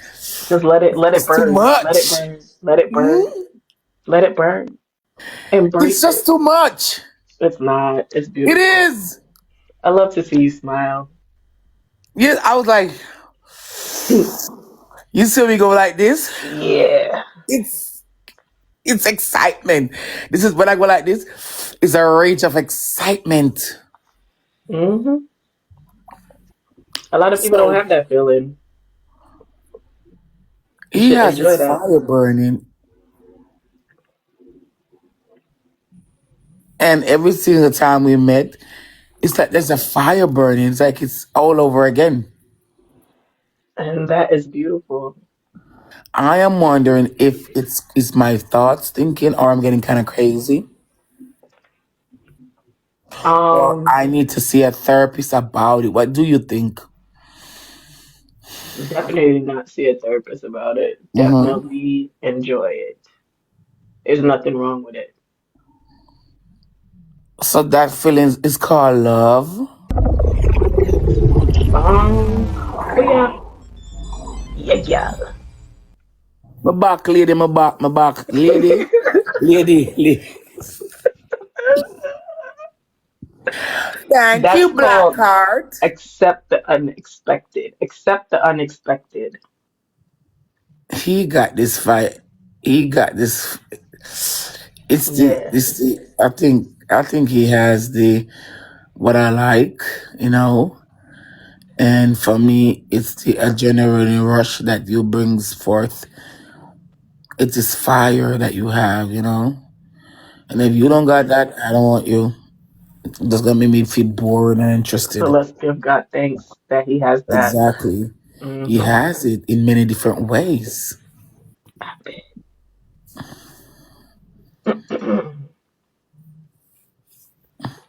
Just let it it's too burn. Let it much. burn. Let it burn. Mhm. Let it burn. It's Embrace just it. too much. It's not. It's It beautiful. is. I love to see you smile. Yeah, I was like, you see me go like this? Yeah. It's it's excitement. This is when I go like this. It's a rage of excitement. Hmm. A lot of people don't So have that feeling. You he should has enjoy this that. fire burning, and every single time we met, it's like there's a fire burning. It's like it's all over again. And that is beautiful. I am wondering if it's my thoughts thinking, or I'm getting kind of crazy, or Um, I need to see a therapist about it. What do you think? Definitely not see a therapist about it. Mm-hmm. Definitely enjoy it. There's nothing wrong with it. So that feeling is called love. Oh yeah, yeah, yeah. My back, lady, my back, lady. Thank That's you, called Blackheart. accept the unexpected. Accept the unexpected. He got this fight. He got this. Yeah. I think he has the what I like, you know. And for me, it's the adrenaline rush that you brings forth. It's this fire that you have, you know. And if you don't got Hmm. that, I don't want you. It's just gonna make me feel bored and So interested. let's give God thanks that He has that. Exactly. He Hmm. has it in many different ways.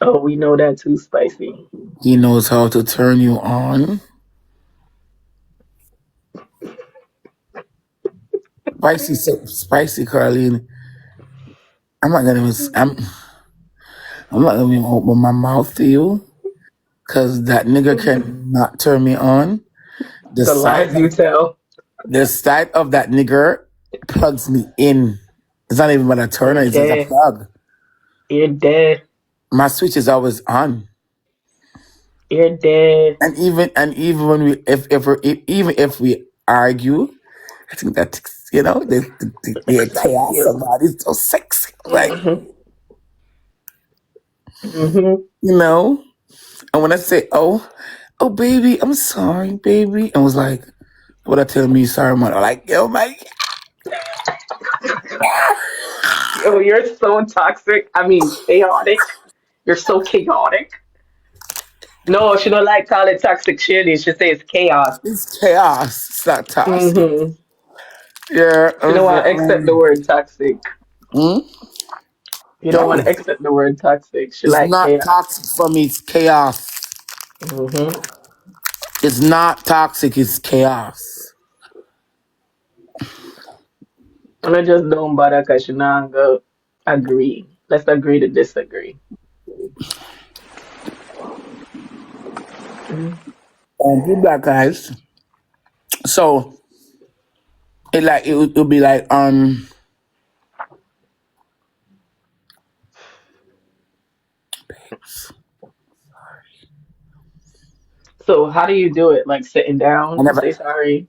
Oh, we know that too, spicy. He knows how to turn you on. Spicy, Carlene. I'm not gonna even. I'm not gonna even open my mouth to you because that nigga cannot turn me on. The The sight, lies you tell. the sight of that nigger plugs me in. It's not even about a turner. You're It's just a dead. plug. You're dead. My switch is always on. You're dead. And even when even if we argue, I think that the Excites chaos you. about it is so sexy. Like Hmm. Hmm. you know, and when I say oh baby, I'm sorry, baby, and was like, what I tell me sorry, man, I'm like yo my Yo, you're so toxic. I mean, chaotic. You're so chaotic. No, she don't like call it toxic shit. She say it's chaos. it's chaos. It's not toxic. Hmm. Yeah, She don't want to accept the word toxic. hmm? You don't want No, to accept the word toxic. She it's like not chaos. toxic for me. It's chaos. Hmm. It's not toxic. It's chaos. And I just don't bother because she not gonna agree. Let's agree to disagree. Mhm. And you black guys. So it would be like So how do you do it? Like sitting I down to never. say sorry?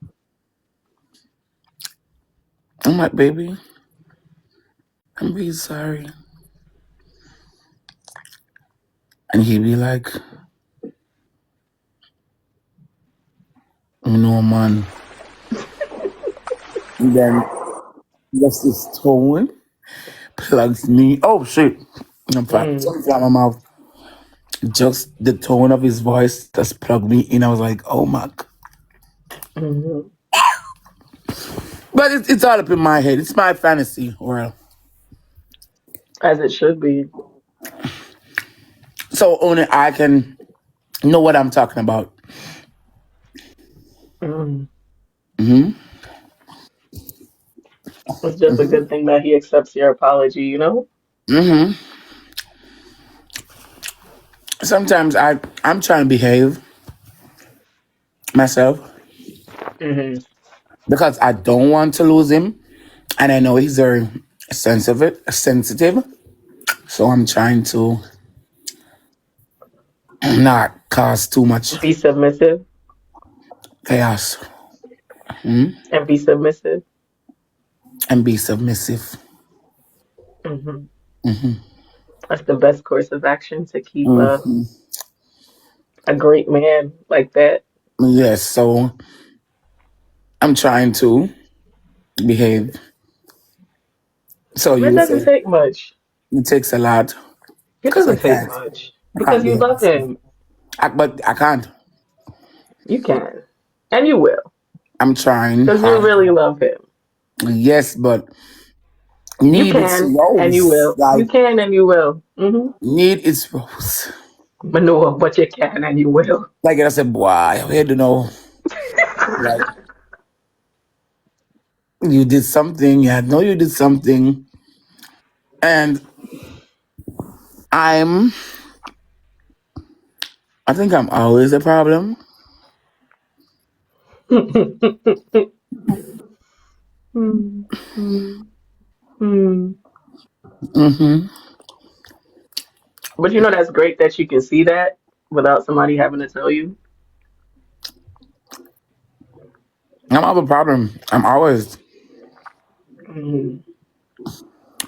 I'm like baby, I'm really sorry, and he'd be like, no man. And then just this tone plugs me. Oh shit! In fact, Mm, something out my mouth. Just the tone of his voice just plugged me in. I was like, oh my. hmm. But it's all up in my head. It's my fantasy world. As it should be. So only I can know what I'm talking about. Mm. Hmm. It's just a good thing that he accepts your apology, you know? Hmm. Sometimes I'm trying to behave myself Hmm. because I don't want to lose him, and I know he's very sensitive. So I'm trying to not cause too much Be submissive chaos and be submissive. and be submissive. Hmm. That's the best course of action to keep Hmm. a great man like that. Yes, so I'm trying to behave. So It you doesn't say take much. it takes a lot It because I doesn't take can't. much I can't because you behave love myself. him. But I can't. You can. And you will. I'm trying Because you hard. really love him. Yes, but You need its can and you rose. will. You Like can and you will. Hmm. need its rose. Manure, but you can and you will. Like I said, boy, I don't know. Like you did something. Yeah, I know you did something. And I'm I think I'm always a problem. Hmm, hmm, hmm. Mm-hmm. But you know that's great that you can see that without somebody having to tell you. I'm have a problem. I'm always. Hmm.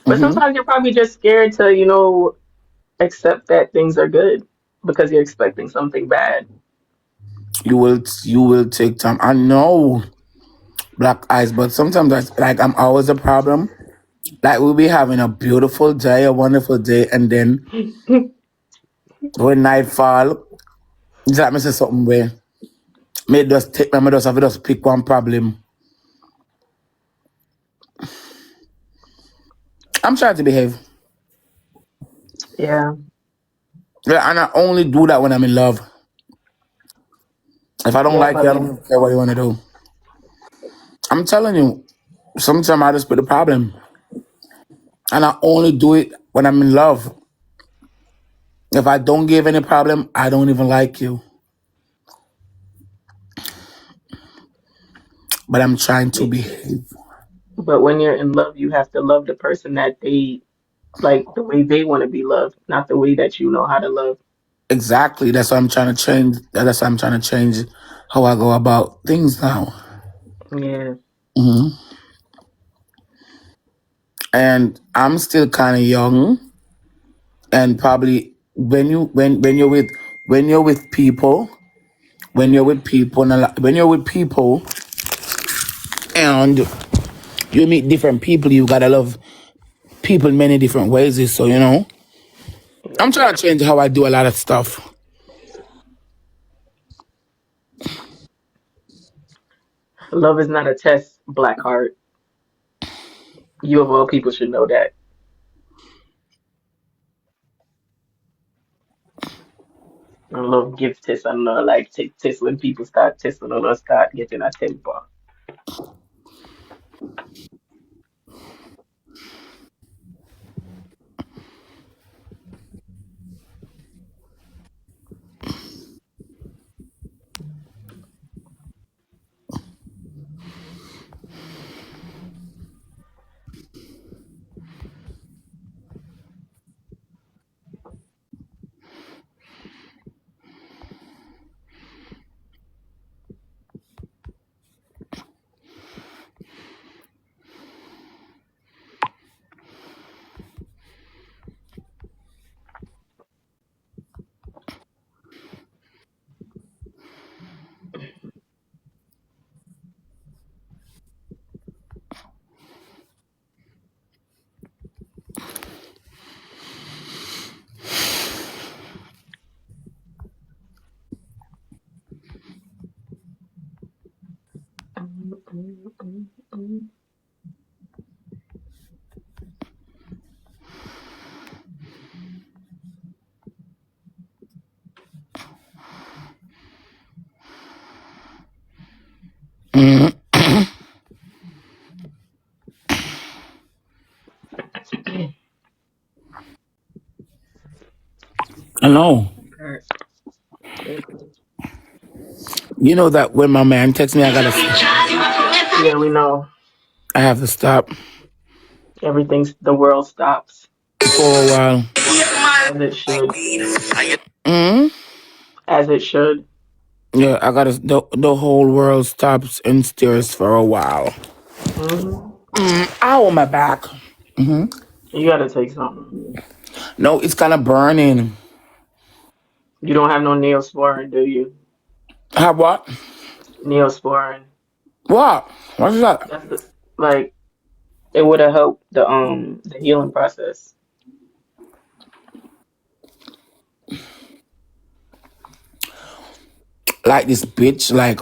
But Mm-hmm. sometimes you're probably just scared to, accept that things are good because you're expecting something bad. You will take time. I know black eyes, but sometimes like I'm always a problem. Like we'll be having a beautiful day, a wonderful day, and then when nightfall, it's like me say something where me just have to just pick one problem. I'm trying to behave. Yeah, Yeah, and I only do that when I'm in love. If I don't yeah, like but you, I don't care what you want to do. I'm telling you, sometimes I just put the problem. And I only do it when I'm in love. If I don't give any problem, I don't even like you. But I'm trying to yeah, behave. but when you're in love, you have to love the person that they like the way they want to be loved, not the way that you know how to love. Exactly. That's why I'm trying to change. That's why I'm trying to change how I go about things now. Yeah, Hmm. And I'm still kind of young, and probably when you're with people, when you're with people, and you meet different people, you gotta love people in many different ways. So I'm yeah. trying to change how I do a lot of stuff. Love is not a test, Blackheart. You of all people should know that. I love give test. I know like take test when people start testing on us, start getting a temper. Hmm. I know. Alright. You know that when my man texts me, Yeah, we know. I have to stop Everything's the world stops for a while. as it should. Hmm. As it should. Yeah, I gotta. The whole world stops and stares for a while. Hmm. Ow, my back. You gotta take something. No, it's kind of burning. You don't have no Neosporin, do you? Have what? Neosporin. What? What's that? That's the like it would have helped the healing process. Like this bitch, like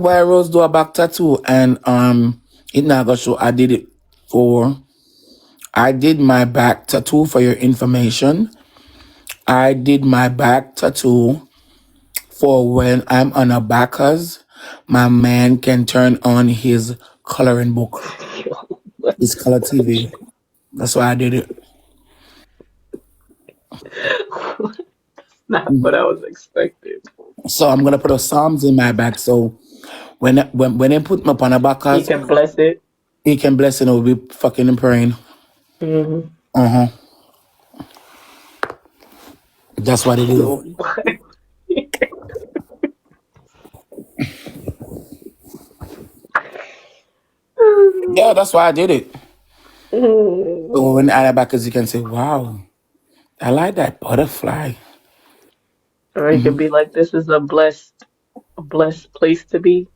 where Rose do a back tattoo, and it not gonna show. For. I did my back tattoo for your information. I did my back tattoo for when I'm on a backers, my man can turn on his coloring book. It's color TV. That's why I did it. Not what I was expecting. So I'm gonna put a Psalms in my back. So when they put me up on the He backers, can bless it. he can bless and will be fucking praying. Hmm. Uh huh. That's what it is. Yo, what? Yeah, that's why I did it. So Mm. when I backers, you can say, "Wow, I like that butterfly." Or he could be like, "This is a blessed place to be."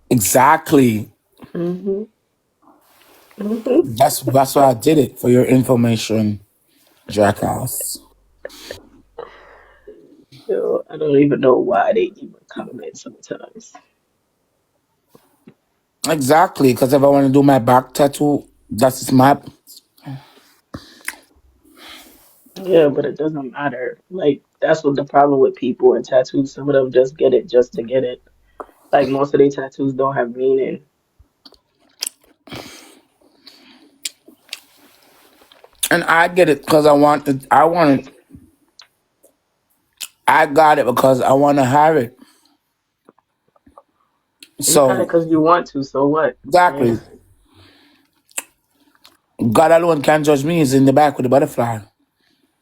Exactly. Hmm. Hmm. That's why I did it for your information, jackass. Yo, I don't even know why they even comment sometimes. Exactly, because if I want to do my back tattoo, that's my Yeah, but it doesn't matter. Like, that's what the problem with people and tattoos. Some of them just get it just to get it. Like, most of their tattoos don't have meaning. and I get it because I want it. I want it. I got it because I want to have it. You got it So because you want to, so what? exactly, Yeah. God alone can't judge me. Is in the back with the butterfly.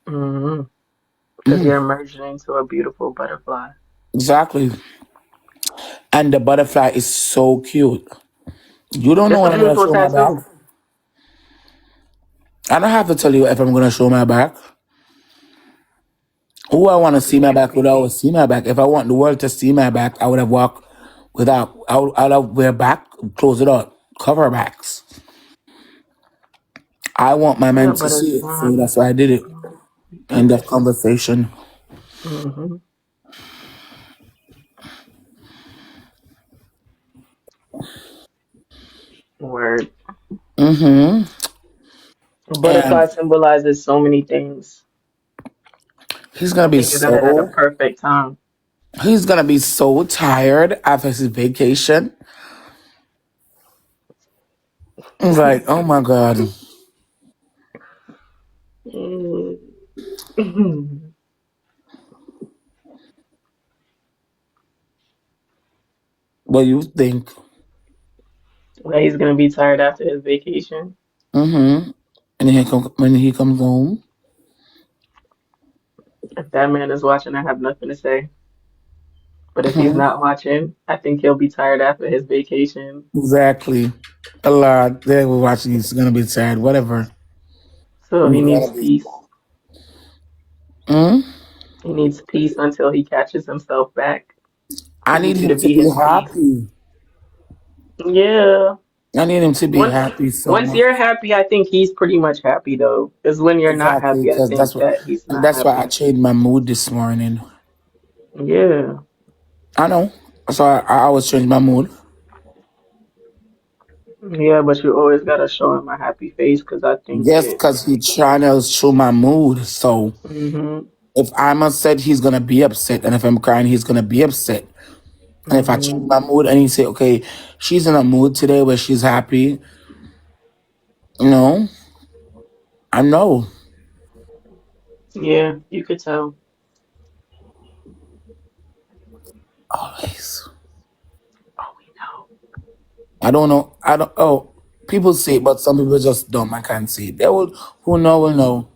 Hmm. Because you're merging into a beautiful butterfly. Exactly, and the butterfly is so cute. You don't know It's a when I'm gonna beautiful show my back. tattoo. I don't have to tell you if I'm gonna show my back. Who I want to see my Being back would creepy. always see my back. If I want the world to see my back, I would have walked without. I would have wear back, close it up, cover backs. I want my Yeah, man to but see it's it, so not. that's why I did it. You End keep of it simple. conversation. Hmm. Word. Mm-hmm. A And butterfly symbolizes so many things. he's gonna I be think you got it at a so perfect time. he's gonna be so tired after his vacation. He's like, oh my god, Mm. what you think? Well, he's gonna be tired after his vacation. Mm-hmm. And when he comes home, If that man is watching, I have nothing to say. But if he's mhm, not watching, I think he'll be tired after his vacation. exactly. A lot. They were watching. He's gonna be tired. Whatever. So he He's needs gonna be. peace. Mm? He needs peace until he catches himself back. I He need needs you him to to be be his peace. happy. Yeah. I need him to be Once happy so once much. you're happy, I think he's pretty much happy though. Because when you're not Exactly, happy, I because think that he's and not that's why I happy. changed my mood this morning. Yeah. I know. So I always change my mood. Yeah, but you always gotta show him a happy face because I think Yes, it because he trying to show my mood. So mm-hmm. if I'm upset, he's gonna be upset, and if I'm crying, he's gonna be upset. And if I change Mm-hmm. my mood, and he say, "Okay, she's in a mood today where she's happy," you know, I know. Yeah, you could tell. Always. Oh, we know. I don't know. I don't. Oh, people say it, but some people just don't. I can't see it. They will. Who know will know.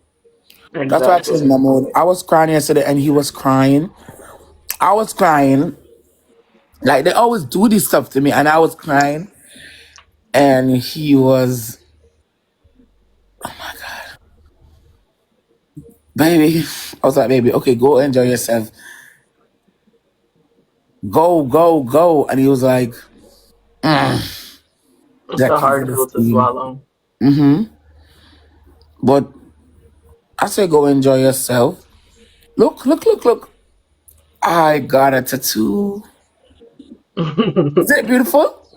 That's why I changed Exactly. my mood. I was crying yesterday, and he was crying. I was crying. Like they always do this stuff to me, and I was crying, and he was, baby. I was like, baby, okay, go enjoy yourself. Go, go, go. And he was like, It's that a kid hard could have pill to seen. swallow. But I said, go enjoy yourself. Look, look, look, look. I got a tattoo. Is it beautiful?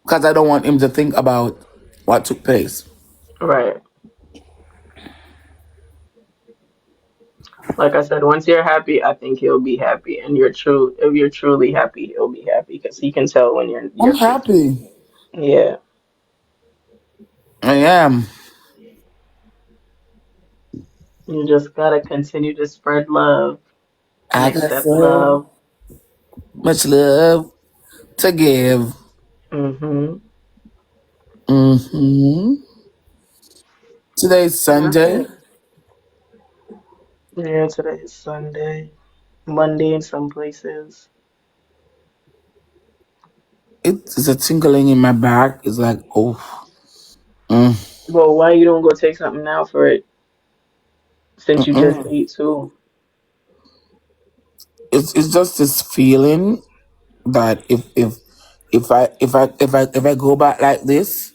Because I don't want him to think about what took place. Right. Like I said, once you're happy, I think he'll be happy. And you're true. If you're truly happy, he'll be happy because he can tell when I'm you're faking it. happy. Yeah. I am. You just gotta continue to spread love and I got accept so love. much love to give. Mm-hmm. Mm-hmm. Today's Sunday. Okay. Yeah, today is Sunday. Monday in some places. It's a tingling in my back. It's like, oh, mm, Well, why you don't go take something now for it since you just mm-mm. ate too? It's just this feeling that if I go back like this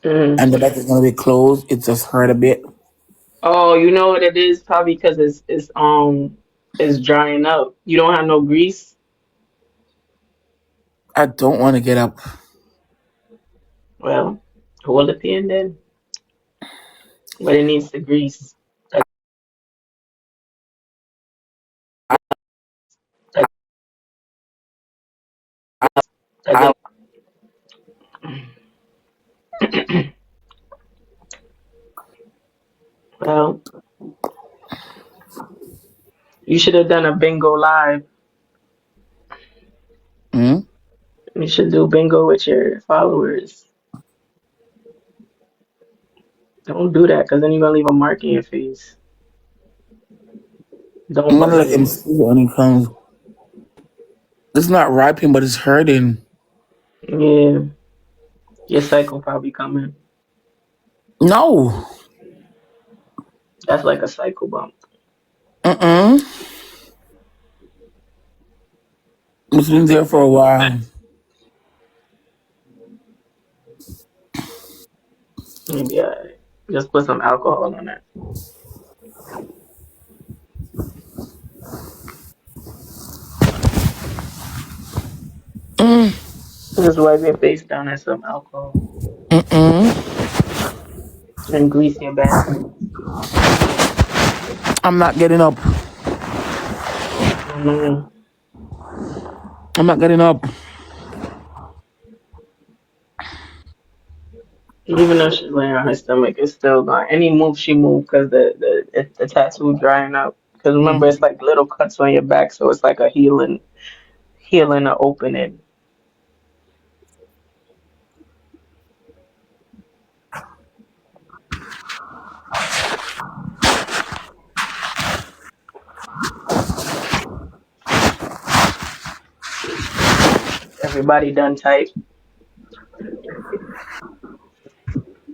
Mm. and the back is gonna be closed, it just hurt a bit. Oh, you know what it is? Probably because it's drying up. You don't have no grease. I don't want to get up. Well, hold the pin then, but it needs to grease. I, Well, you should have done a bingo live. mm, You should do bingo with your followers. Don't do that because then you're gonna leave a mark in your face. Don't I'm gonna buzz let him in. see it when he comes. It's not ripening, but it's hurting. Yeah, your cycle probably coming. No. That's like a cycle bump. Mm-mm. It's been there for a while. Maybe I just put some alcohol on it. Mm, Just wipe your face down in some alcohol mm-mm. and grease your back. I'm not getting up. Oh no. I'm not getting up. Even though she's laying on her stomach, it's still gone. Any move she moved because the tattoo drying up. Because remember, it's like little cuts on your back, so it's like a healing or opening. Everybody done type.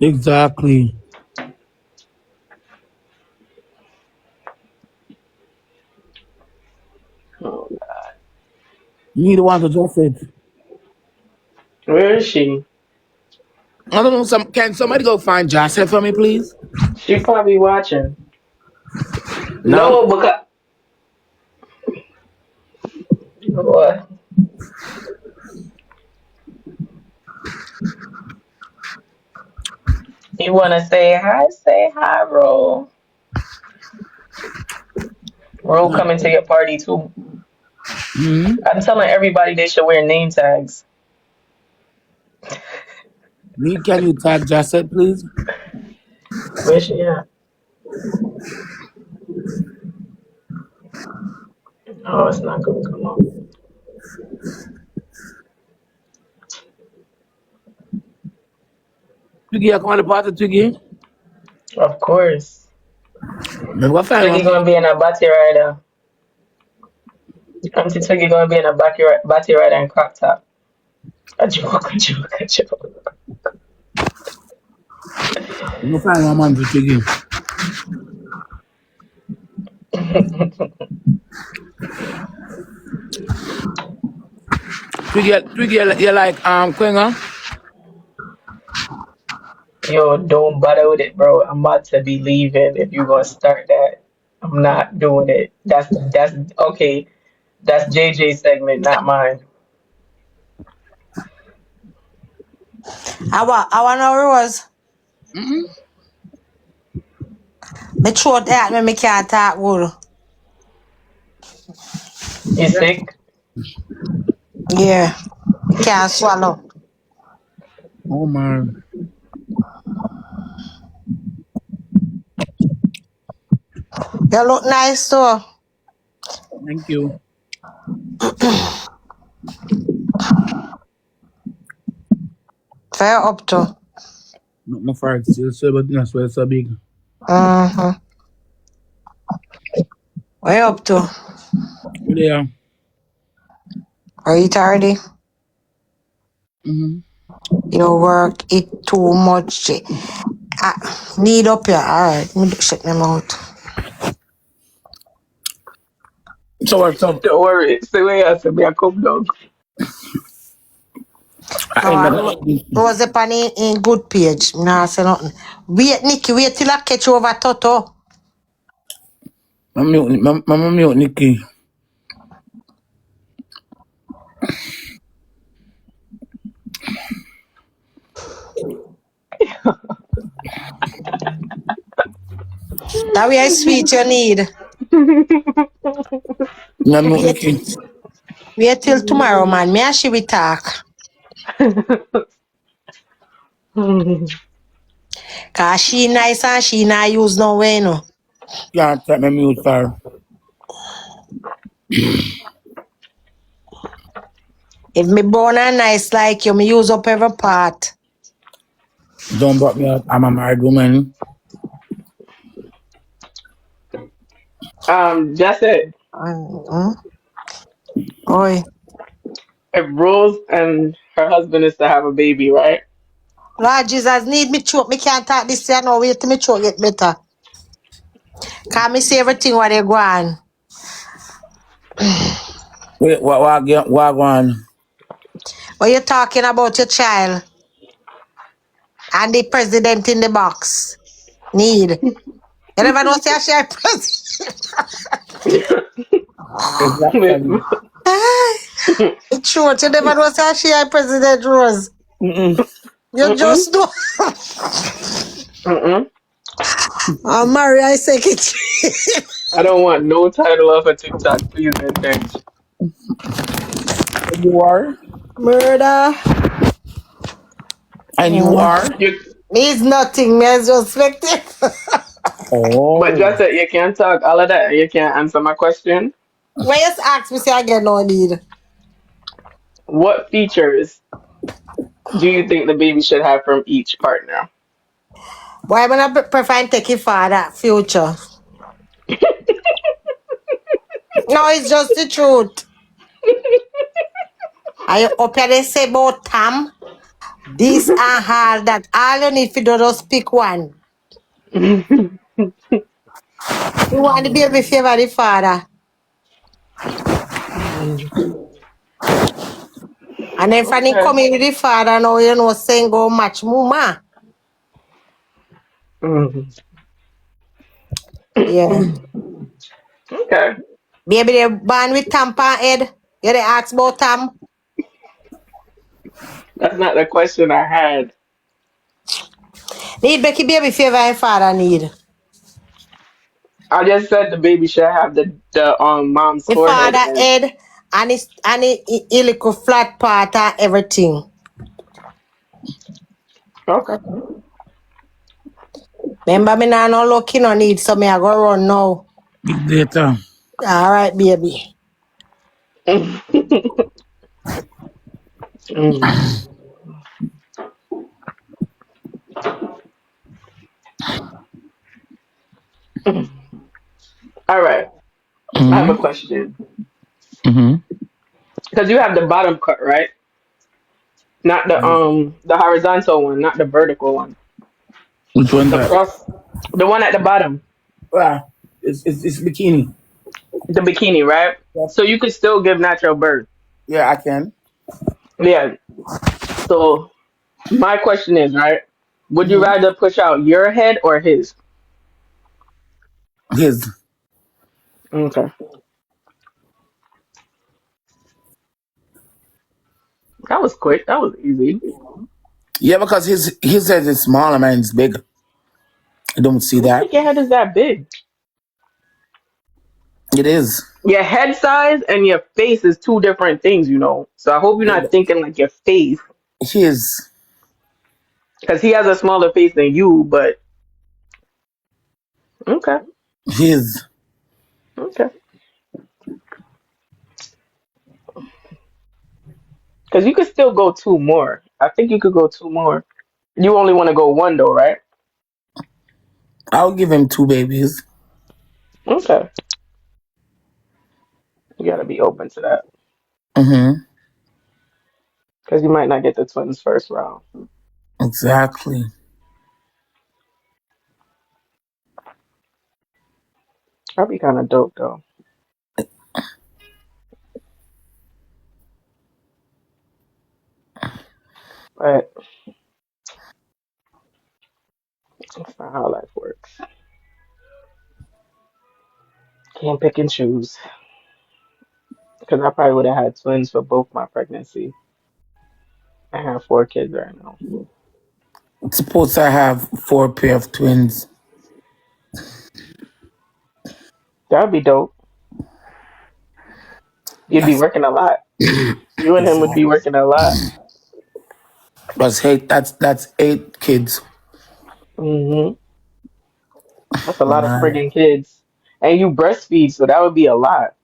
Exactly. Oh God, You need to want to just it. where is she? I don't know. Can somebody go find Joseph for me, please? She probably watching. No. No, because what? You want to say hi? Say hi, Ro. Ro coming to your party too. Hmm. I'm telling everybody they should wear name tags. Me, can you tag Joseph, please? Where she at? Oh, it's not gonna come up. Twiggy, I come on the party, Twiggy. Of course. Then what find Twiggy one? gonna be in a bati rider. Auntie Twiggy gonna be in a bati rider and crop top. A joke, a joke, a joke. You go find one man for Twiggy. Twiggy, you like Kwenga? Yo, don't bother with it, bro. I'm about to be leaving if you gonna start that. I'm not doing it. That's okay. That's JJ's segment, not mine. I want know Rose. Me throat hurt me can't talk good. You sick? Yeah, can't swallow. Oh man. You look nice too. Thank you. Fair up to. Not my fart still so, but that's why it's so big. Mm-hmm. Where you up to? Yeah. Are you already? Mm-hmm. You work, eat too much. Need up here. Alright, let me check them out. So what's up? Don't worry. Say where I said, me a come down. I No, ain't I gonna like this. Rose up on in good page. Nah, say nothing. Wait, Nikki, wait till I catch you over Toto. I'm mute, Nikki. That way I sweet you need. I'm mute, Wait, Nikki. wait till tomorrow, man. Me and she will talk. Cause she nice and she not use no way, no. Can't take my mute, sir. If me born and nice like you, me use up every part. Don't brought me up. I'm a married woman. That's it. Mm-hmm. Oi. If Rose and her husband is to have a baby, right? Lord Jesus, need me choke. Me can't talk this year now. Wait till me choke get better. Cause me see everything what they go on. Wait, what one? What you talking about your child and the president in the box? Need. You never know say she a president. Exactly. True, you never know say she a president Rose. Mm-mm. You Mm-mm. just know. Mm-mm. I'm married, I secretary. I don't want no title of a TikTok, please and thanks. And you are? Murder. And you are? You, Means nothing, me as just spectator. but Oh. just that you can't talk all of that and you can't answer my question. When you ask me, say again, no need. What features do you think the baby should have from each partner? Why am I not prefer take it for that future? No, it's just the truth. I up here they say about Tam, this and all that. All you need to do just pick one. You want the baby favor the father. And then when he Okay. come in with the father, now you know saying go match mama. Mhm. Yeah. Okay. Baby they born with Tampa head. You they ask about Tam. That's not the question I had. Need Becky baby favor and father need. I just said the baby should have the mom's The forehead father and head and he little flat part and everything. okay. Remember me now no lucky no need so me I go run now. Big data. Alright baby. Mm. All right. I have a Mm-hmm. question. Mm-hmm. Because you have the bottom cut, right? Not the horizontal one, not the vertical one. Which one The that? cross, the one at the bottom, Ah, it's bikini. the bikini, right? Yep. So you could still give natural birth. Yeah, I can. Yeah. So my question is, right? Would you Mm-hmm. rather push out your head or his? His. Okay. That was quick. That was easy. Yeah, because his head is small and mine's big. I don't see I don't that. think your head is that big. It is. Your head size and your face is two different things, you know. So I hope you're not thinking like your face, His. because he has a smaller face than you. But okay. His. Okay. Because you could still go two more. I think you could go two more. You only want to go one though, right? I'll give him two babies. Okay. You gotta be open to that. Mm-hmm. Because you might not get the twins first round. Exactly. That'd be kind of dope though. But that's not how life works. Can't pick and choose. Because I probably would have had twins for both my pregnancy. I have four kids right now. Suppose I have four pair of twins. That'd be dope. You'd be That's working a lot. You and him would be exactly. working a lot. That's 8 kids. Hmm. That's a lot of Right. friggin' kids. And you breastfeed, so that would be a lot.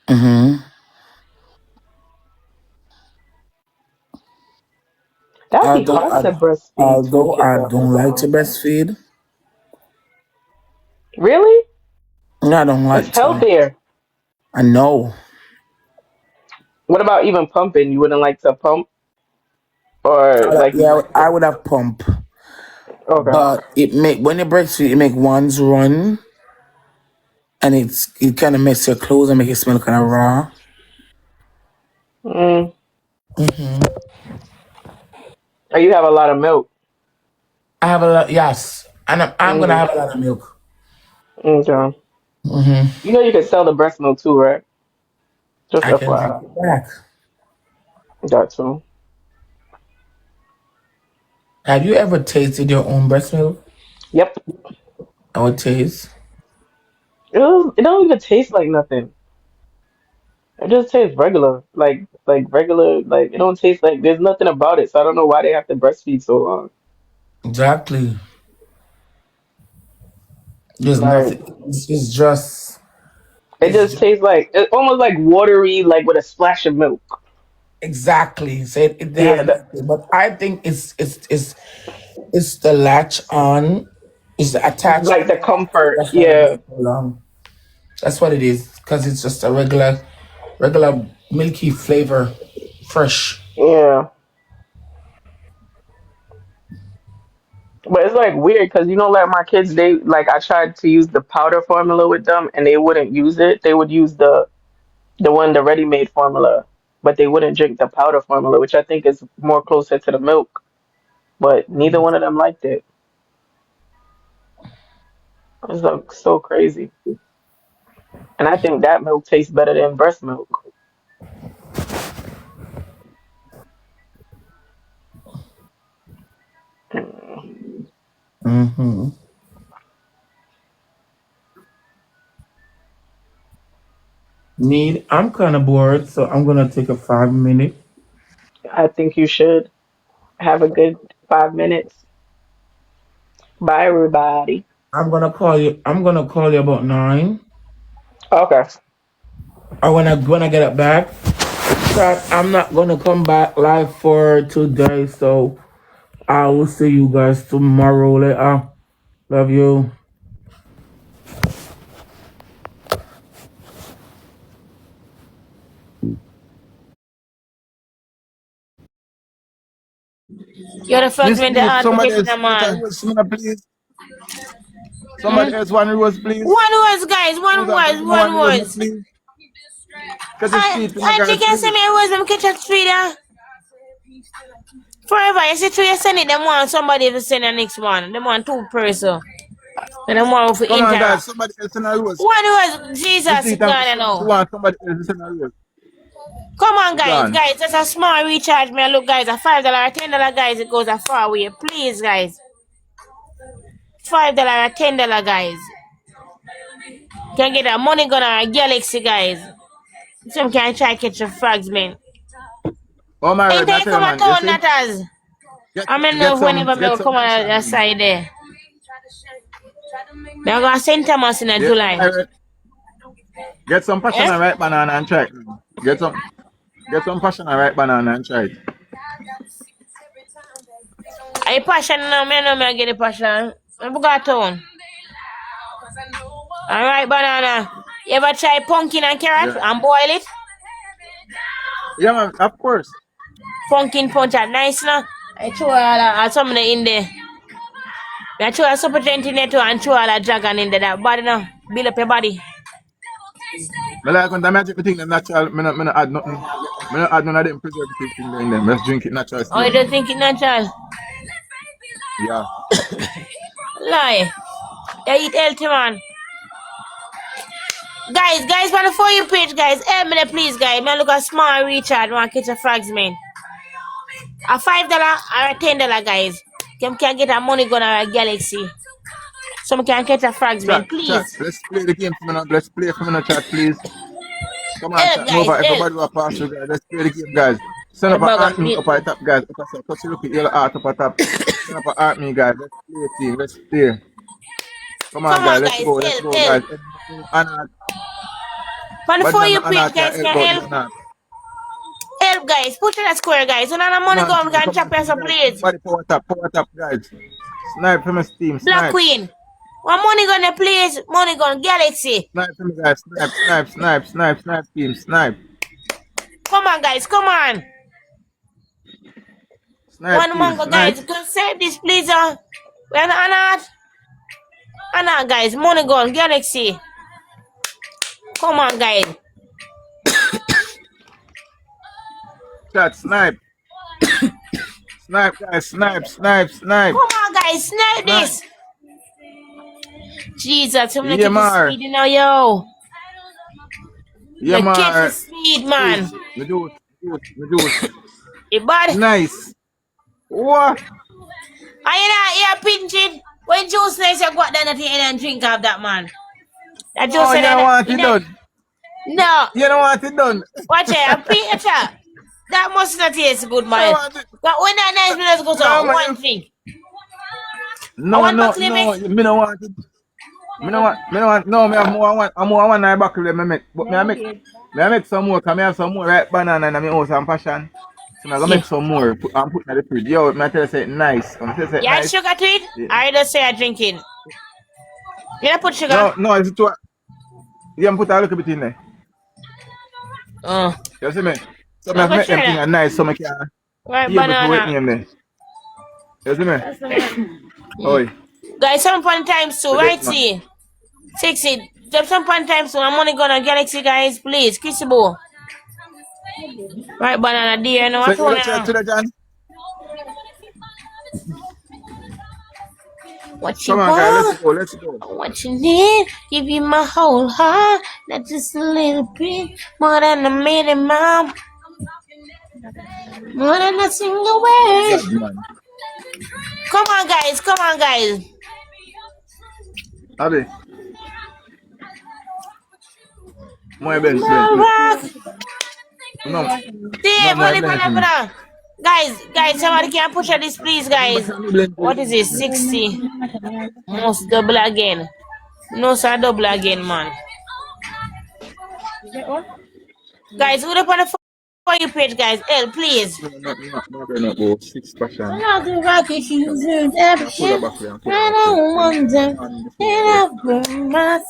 Mm-hmm. That'd be Although hard I to breastfeed two although kids I at don't like to once. breastfeed. Really? I don't It's like to. healthier. I know. What about even pumping? You wouldn't like to pump? Or like you Yeah, like I to. would have pump. Okay. But it make when you breastfeed, it make ones run and it kind of mess your clothes and make it smell kind of raw. Mm. Hmm. Or you have a lot of milk. I have a lot, yes, and I'm gonna Hmm. have a lot of milk. Okay. Hmm. You know you can sell the breast milk too, right? Just I can take FYI. it back. That too. Have you ever tasted your own breast milk? Yep. How it tastes? It don't even taste like nothing. It just tastes regular. Like regular, like it don't taste like there's nothing about it. So I don't know why they have to breastfeed so long. Exactly. There's Like nothing. It's just. it It's just just tastes like it's almost like watery, like with a splash of milk. exactly. So it Yeah, has nothing. But I think it's the latch on. It's the like attachment. the comfort. That's why it Yeah, lasts so long. That's what it is. Because it's just a regular milky flavor, fresh. yeah. But it's like weird because you know, like my kids, they like I tried to use the powder formula with them, and they wouldn't use it. They would use the ready-made formula, but they wouldn't drink the powder formula, which I think is more closer to the milk. But neither one of them liked it. It's like so crazy. And I think that milk tastes better than breast milk. Mm. Hmm. Need. I'm kind of bored, so I'm gonna take a 5 minute. I think you should have a good 5 minutes. Bye, everybody. I'm gonna call you. I'm gonna call you about 9. Okay. Or when I get it back. But I'm not gonna come back live for today, so I will see you guys tomorrow later. Love you. You're the first Miss, man the please, hard somebody bucket, else get a man. rose, me, please. Hmm? Somebody else want a rose, please. One was, guys. One Susan, can was. you give me One one rose, me, was. please? Get the street for my Auntie, girl, can send please. me a rose. I'm catch a tree there. Forever. You see, two you send it. Them want somebody to send the next one. Them want two person. And them want to Come on, guys, interact. somebody else in a rose. One was The Jesus street and God, I she know. want somebody else to send a rose. Come on, guys. Susan. Guys, that's a small recharge. Me look, guys, a $5 or $10, guys. It goes a far way. Please, guys. $5 or $10, guys. Can get a money gun or a galaxy, guys. Some can try catch the frogs, man. Oh my Ain't word, they not come you, at man. You all, see? Natas? Get I mean, get know some whenever me get will some come on fish the on me. side there. Now I go St. Thomas in Yeah, July. get some passion Eh? and ripe banana and try it. Get some passion and ripe banana and try it. I passion now, me no me get the passion. I got town. Alright, banana. You ever try pumpkin and carrot Yeah. and boil it? Yeah, man, of course. Pumpkin punch are nice now. I throw some of the in there. I throw a super giant in there too and throw all a dragon in there. That body now. Build up your body. Me like when the magic thing them natural, me not add nothing. Me not add none of them preservative thing in them. Let's drink it natural Oh, you straight. don't think it natural? Yeah. Lie. You eat healthy, man. Guys, on the For You page, guys. Help me there, please, guys. Man, look at small Richard. Want catch a frogs, man. A $5 or a $10, guys. Them can get a money gun or a galaxy. Some can catch a frogs, man. Chat. Please. Let's play the game for me now. Let's play for me now, chat, please. Come on, Help, chat. Move guys. on. Help. Everybody will pass through, guys. Let's play the game, guys. Send The up an bag art of me meat. up at the top, guys. Up at the top. Touch the look at yellow art up at top. Send up an art me, guys. Let's play team. Let's play. Come on, Come guys. on, Let's guys. go. Let's Help, go, help. guys. Anna, On the bad For man, You Anna page, can guys, help can out the help. Anna. Help, guys. Push in a square, guys. So now the Come money on, gun team. can Come chop on, us team, up, guys. please. Everybody power tap, guys. Snipe from his team. Black Snipe. Queen. One money gun, please. Money gun, galaxy. Snipe from the guys. Snipe, team. Snipe. Come on, guys. Come on. Snipe, One team. mango, Snipe. guys. Go save this, please. We're not. Anna, guys. Money gun, galaxy. Come on, guys. Chat, snipe. Snipe, guys. Snipe. Come on, guys. Snipe Snipe. this. Jesus, I'm gonna Yeah, get the Mar. speed now, yo. Yeah, Look, catch the Mar. speed, man. Me do it. It bad. Nice. What? Are you not here pinching? When juice nice, you go out there and drink of that, man. That juice Oh, you don't that, want it done. no. You don't want it done. Watch it, I'm Peter. That must not taste good, You don't man. want it. But when that nice, we let's go No, to man. one thing. I No. want buckle make. Me don't want it. Me don't want. No, me have more. I'm more one I back me make. But me I make some more. Cause me have some more right banana in my house and passion. So I'm gonna Yeah. make some more. I'm putting in the fridge. Yo, me tell you say it nice. When I tell you say it You add nice. sugar to it? Yeah. I just say I drink it. You don't put sugar? No, it's too. Yeah, put a little bit in there. Oh. You see me? So I'm I gonna make them try thing that. nice so I can Right, be able to wait banana. name there. You see me? Oi. Guys, some fun times too, So right? get man. See? 60. Just some fun times too. I'm only gonna Galaxy, guys. Please. Kissy boo. Right, banana dear. Now, So what you you gonna want try now? to the John? What you Come on guys, want? let's go. What you need? Give you my whole heart. Not just a little bit. More than a minimum. More than a single word. God man. Come on, guys. Come on, guys. Abby. More Ben. My rock. No. See, No more money, blend money, for me. money. Guys, somebody can push this, please, Remember guys. can you blend What is it? 60. Must double again. No, sir, double again, man. Guys, who the on the For You page, guys? Help, please. No, no, go 6 I passion. love the rocket users Can pull that action. back there and I put that back there. don't wonder. And before you And go. I burn my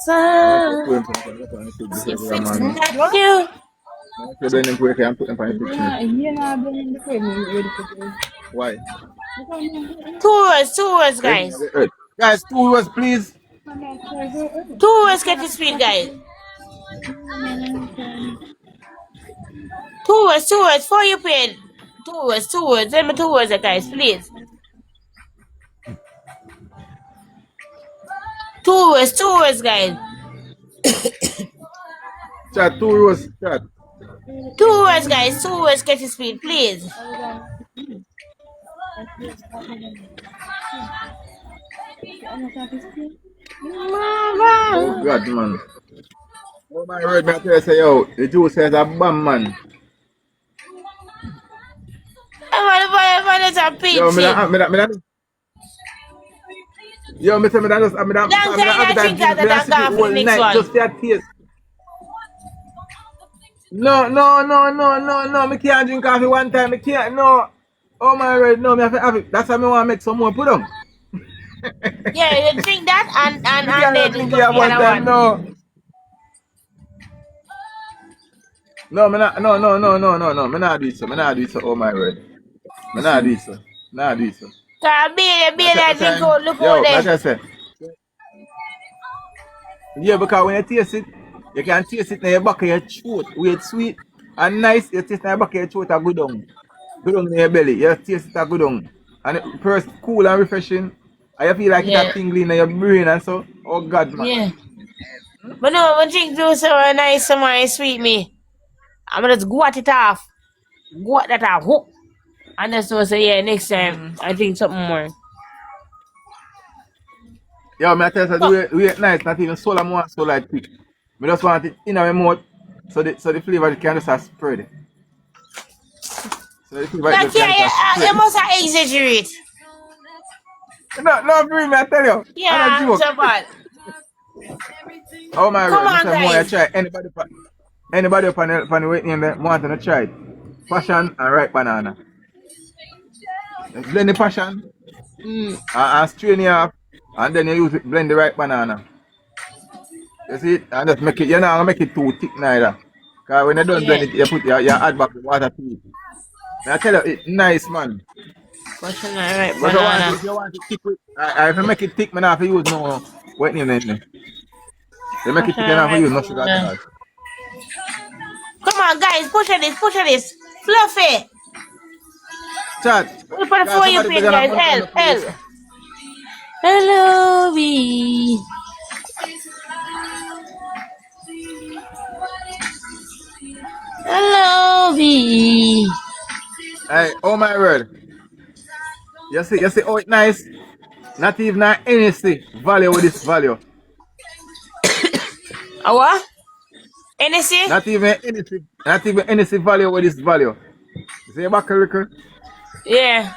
I have to son. put them from the fridge before If the it's man. not you. I have to blend them quick and put them from the fridge. Why? Two words, Then guys. the earth. Guys, 2 hours please. Two words, get the speed, guys. Two words, For You page. Two words. Let me 2 words, guys, please. Two words, guys. Chat, 2 hours, chat. 2 words, guys. 2 words, get the speed, please. Oh God, man. Oh my word, man, I tell you, say, yo, the juice says a bomb, man. I'm on the fire, a Yo, pinching. Yo, me tell me that just I mean that Long I mean time that I appetite drink drink out me that I and sip it gone for the all next night one. just for taste. No. Me can't drink coffee one time. Me can't. No. Oh my word. No, me have to have it. That's why me want to make some more. Put on. Yeah, you drink that Me and can't just then drink go it for at the one other time. one. No. No, me not. No. Me not do it so. Me not do it so. Oh my word. Me not do it so. Not do it so. Cause Me I baby, take my I drink time. out, look out Yo, there. like I said. Yeah, because when you taste it, you can taste it in your back of your throat. Where it's sweet and nice, you taste it in your back of your throat and go down. Go down in your belly. You taste it and go down. And it first cool and refreshing. And you feel like it's a Yeah, tingling in your brain and so. Oh God, man. yeah. But no, when drink juice so nice, somewhere sweet me. I'm gonna just guat it off. Guat that off. Whoop. And that's what I say, yeah, next time I drink something more. Yo, me I tell you, But the way it nice, not even solar more so like quick. Me just want it in my mouth so the flavor can just spread. So the flavor like just yeah, can yeah, just spread. you must have exaggerate. No, for me, I tell you. I'm not Yeah, joke. so bad. Oh my Come word, on, Mr. Moore, I guys. try anybody upon the waiting name there, want to try it. Passion and ripe banana. You blend the passion Mm, and strain it off, and then you use it, blend the ripe banana. You see it? And just make it, you're not gonna make it too thick neither. Because when you don't yeah. blend it, you add back the water to it. And I tell you, it's nice, man. What's in that right But banana? if you want it thick, if you make it thick, man, I have to use no wet name in there. You make it What's in thick, and I that have to right use no sugar at banana? all. Come on, guys, push at this, push at this. Fluffy. Chat, We put it cause for you, somebody pin, begging a guys. money on Help, the place. help. Hello, B. Hello, B. Hey, oh my word. You see, oh, it's nice. Not even an NSC value with this value. A what? NSC? Not even NSC value with this value. You see back liquor? Yeah.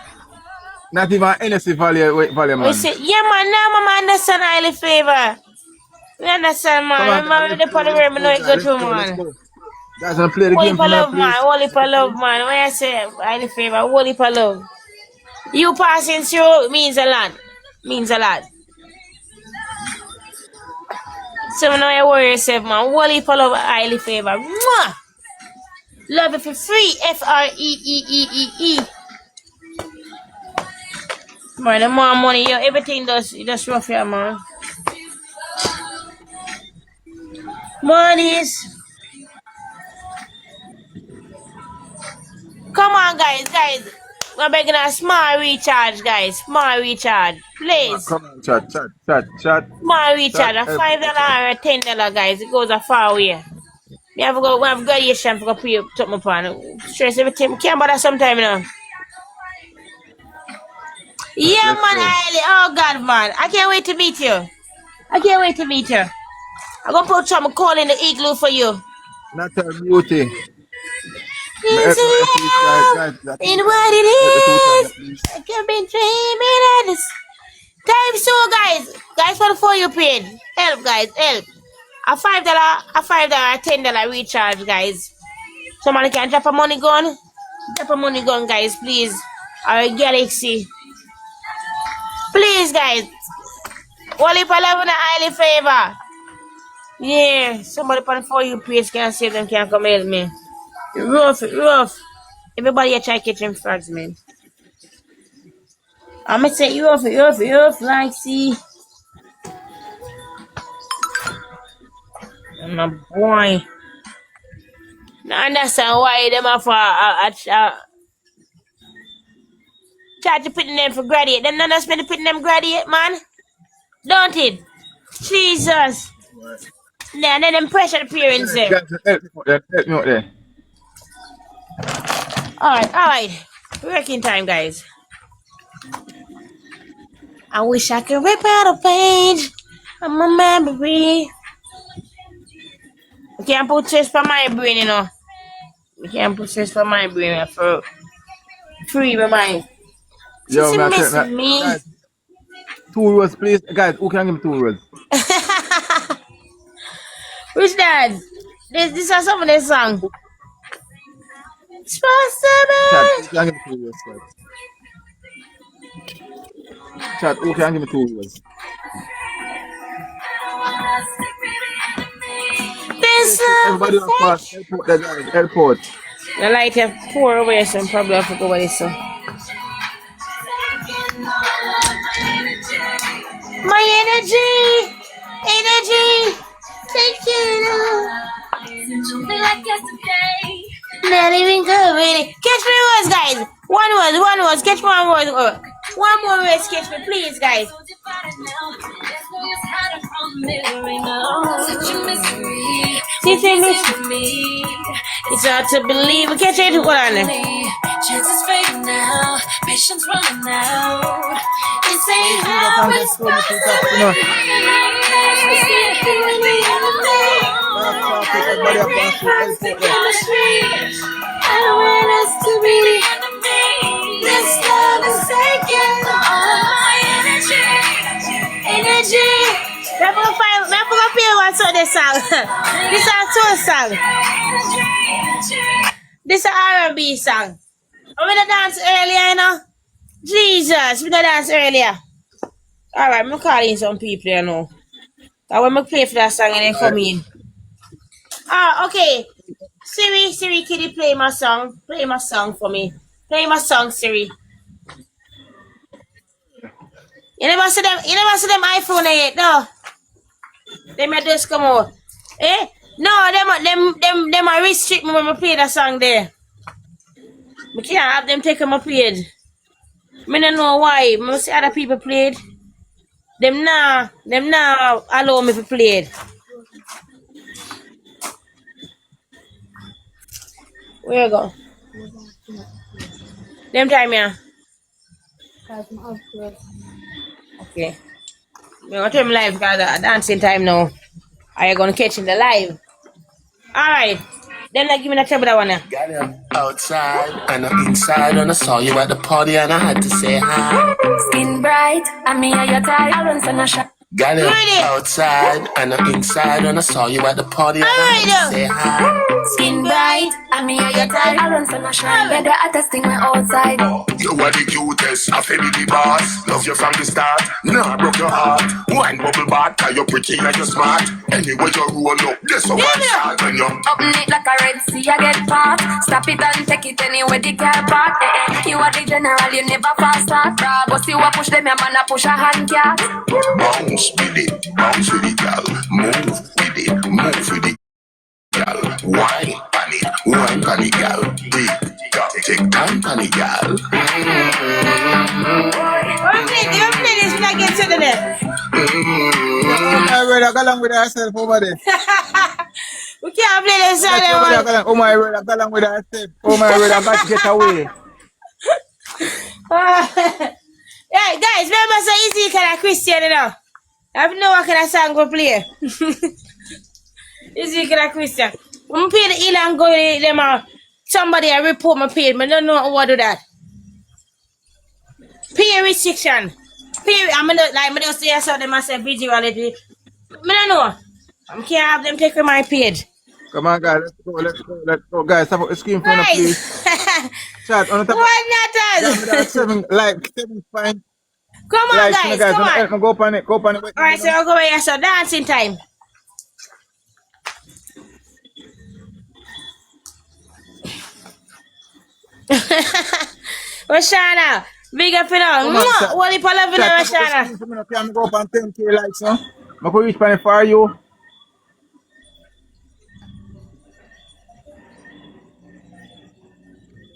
Not even an NSC value, We man. say, yeah, man, now my understand highly favor. We understand, Come man. on, guys, Remember the part where me know it go through, let's man. go. Guys, wanna play the Holy game for for me, love, man. please. Holy for Okay, love, please. man. When I say highly favor, holy for love. You passing through means a lot. Means a lot. So now you worry yourself, man. Holy for love, highly favor. Mwah! Love it for free. Freee. Man, the more money, yo, everything does rough here, man. Monies. Come on, guys. We're begging a small recharge, guys. Small recharge. Please. Come on, Small recharge. A Help me, chat. $5 or a $10, guys. It goes a far way. We have graduation for pay something upon. Stress everything. We can't bother sometime, you know. Yeah, Let's man, go. Eiley. Oh, God, man. I can't wait to meet you. I can't wait to meet you. I'm going to put some coal in the igloo for you. Natural beauty. Is Please, love guys, that in two what times. it Help the two is? times, please. Like I've been dreaming of this. Time so, guys. Guys, for the For You page. Help, guys. Help. A $10 recharge, guys. Somebody can drop a money gun. Drop a money gun, guys, please. Or a galaxy. Please, guys. Only for love and a highly favor. Yeah. Somebody on the For You page can save them, can come help me. Rough. Everybody here try catching frogs, man. I'ma say rough, like see. I'm a boy. Now understand why them have try to put them for graduate. Them not spend to put them graduate, man. Don't it? Jesus. Nah, then them pressure the parents there. Guys, help me out there. Help me out there. Alright. Working time, guys. I wish I could rip out a page of my memory. We can't put stress for my brain, you know. We can't put stress for my brain for free my mind. Yo, She's man, missing me. guys, 2 euros, please. Guys, who can give me 2 euros? Which dad? This is some of the song. Supposed to Chat, be. who can give me 2 euros? Chat, who can give me 2 euros? This love Everybody on fast. affection. Airport, that guys. Airport. The light have pour away some probably I forgot what it's so. My energy. Take it like yesterday. Not even good with it. Catch me words, guys. One word. Catch one word. One more word, catch me, please, guys. It's hard to believe. We catch it. Hold on. Chances fading now. Patience running out. This ain't how it's supposed to be. Everybody up on street. Airport there. I don't want us to be the enemy. This love is taking all my energy. Never gonna play one song this song. This is a soul song. This is an R&B song. I'm gonna dance earlier, you know. Jesus, we gonna dance earlier. Alright, I'm calling some people, you know. I want to play for that song and then come in. Okay. Siri, can you play my song? Play my song for me. Play my song, Siri. You never see them iPhone yet, no? They may just come out. Eh? No, them are restrict me when I play that song there. I can't have them take my played. I don't know why. I see other people played. Them now allow me to play it. Where you go? Them time here. Okay. I'm going to tell me live because it's dancing time now. Are you going to catch in the live? Alright. Then give me the trouble that one now. Got him outside and I'm inside and I saw you at the party and I had to say hi. Skin bright, and me are your type. I run some a shot. Got him outside and I'm inside and I saw you at the party and I had to say hi. Skin bright, and me are your type. I run some a shot. Yeah, the hottest thing my outside. You are the cutest, I feel the boss. Love you from the start, nah broke your heart. Wine bubble bath, cause you're pretty and you're smart. Anyway you roll up, guess how I start when you're Up neat like a Red Sea, I get part. Stop it and take it anywhere the car park. You are the general, you never fast start. But you a push them, your man a push a hand cat. bounce with it, girl. Move with it, girl. Wine on it, girl. Take time on it, girl. You play this when I get to the net. My brother, go along with herself over there. We can't play this song anymore. Oh my brother, go along with herself. Oh my brother, got to get away. Yeah, guys, remember so easy kind of Christian, you know. I have no what kind of song go play. Easy kind of Christian. When I pay the eel and go them somebody I report my pay, but I don't know how to do that. Pay restriction. I'm gonna say so they must say visuality. I don't know. I can't have them take my page. Come on, guys, let's go. Guys, stop the screen for me, please. Chat, on the top. What not 7 fine. Come on, Like, guys, guys, come on. go on it. Alright, so I'll go away. So dancing time. Roshana, big up, you know. What if I love you, Roshana? I'm go up on 10K likes, no? I'm going to reach for for you.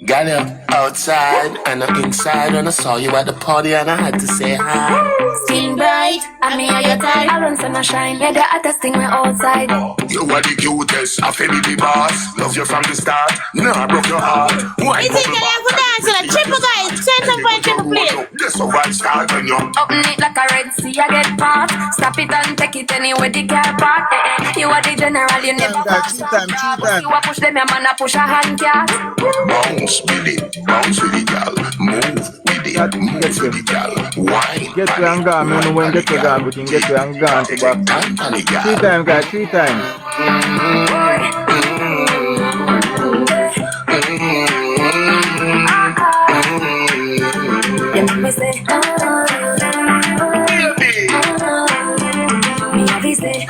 Got him outside and I'm inside and I saw you at the party and I had to say hi. Skin bright, and me are your type. I run some a shine. Yeah, the hottest thing my outside. You are the cutest, I feel the boss. Love you from the start, nah broke your heart. Wine You think I have to dance in a triple, guys? Send some point triple, please. Guess how I start when you're Up neat like a Red Sea, I get part. Stop it and take it anywhere the car park. You are the general, you never fast start. But you a push them, your man a push a hand cat. bounce with it, girl. Move with it, that move get with way. the gal. Wine Get pan way it, and gone. Me know wine when pan it, get way gal. gone, but in get way and gone to Take back. time pan it, 3 gal. times, guys. 3 times. You make me say, me happy say,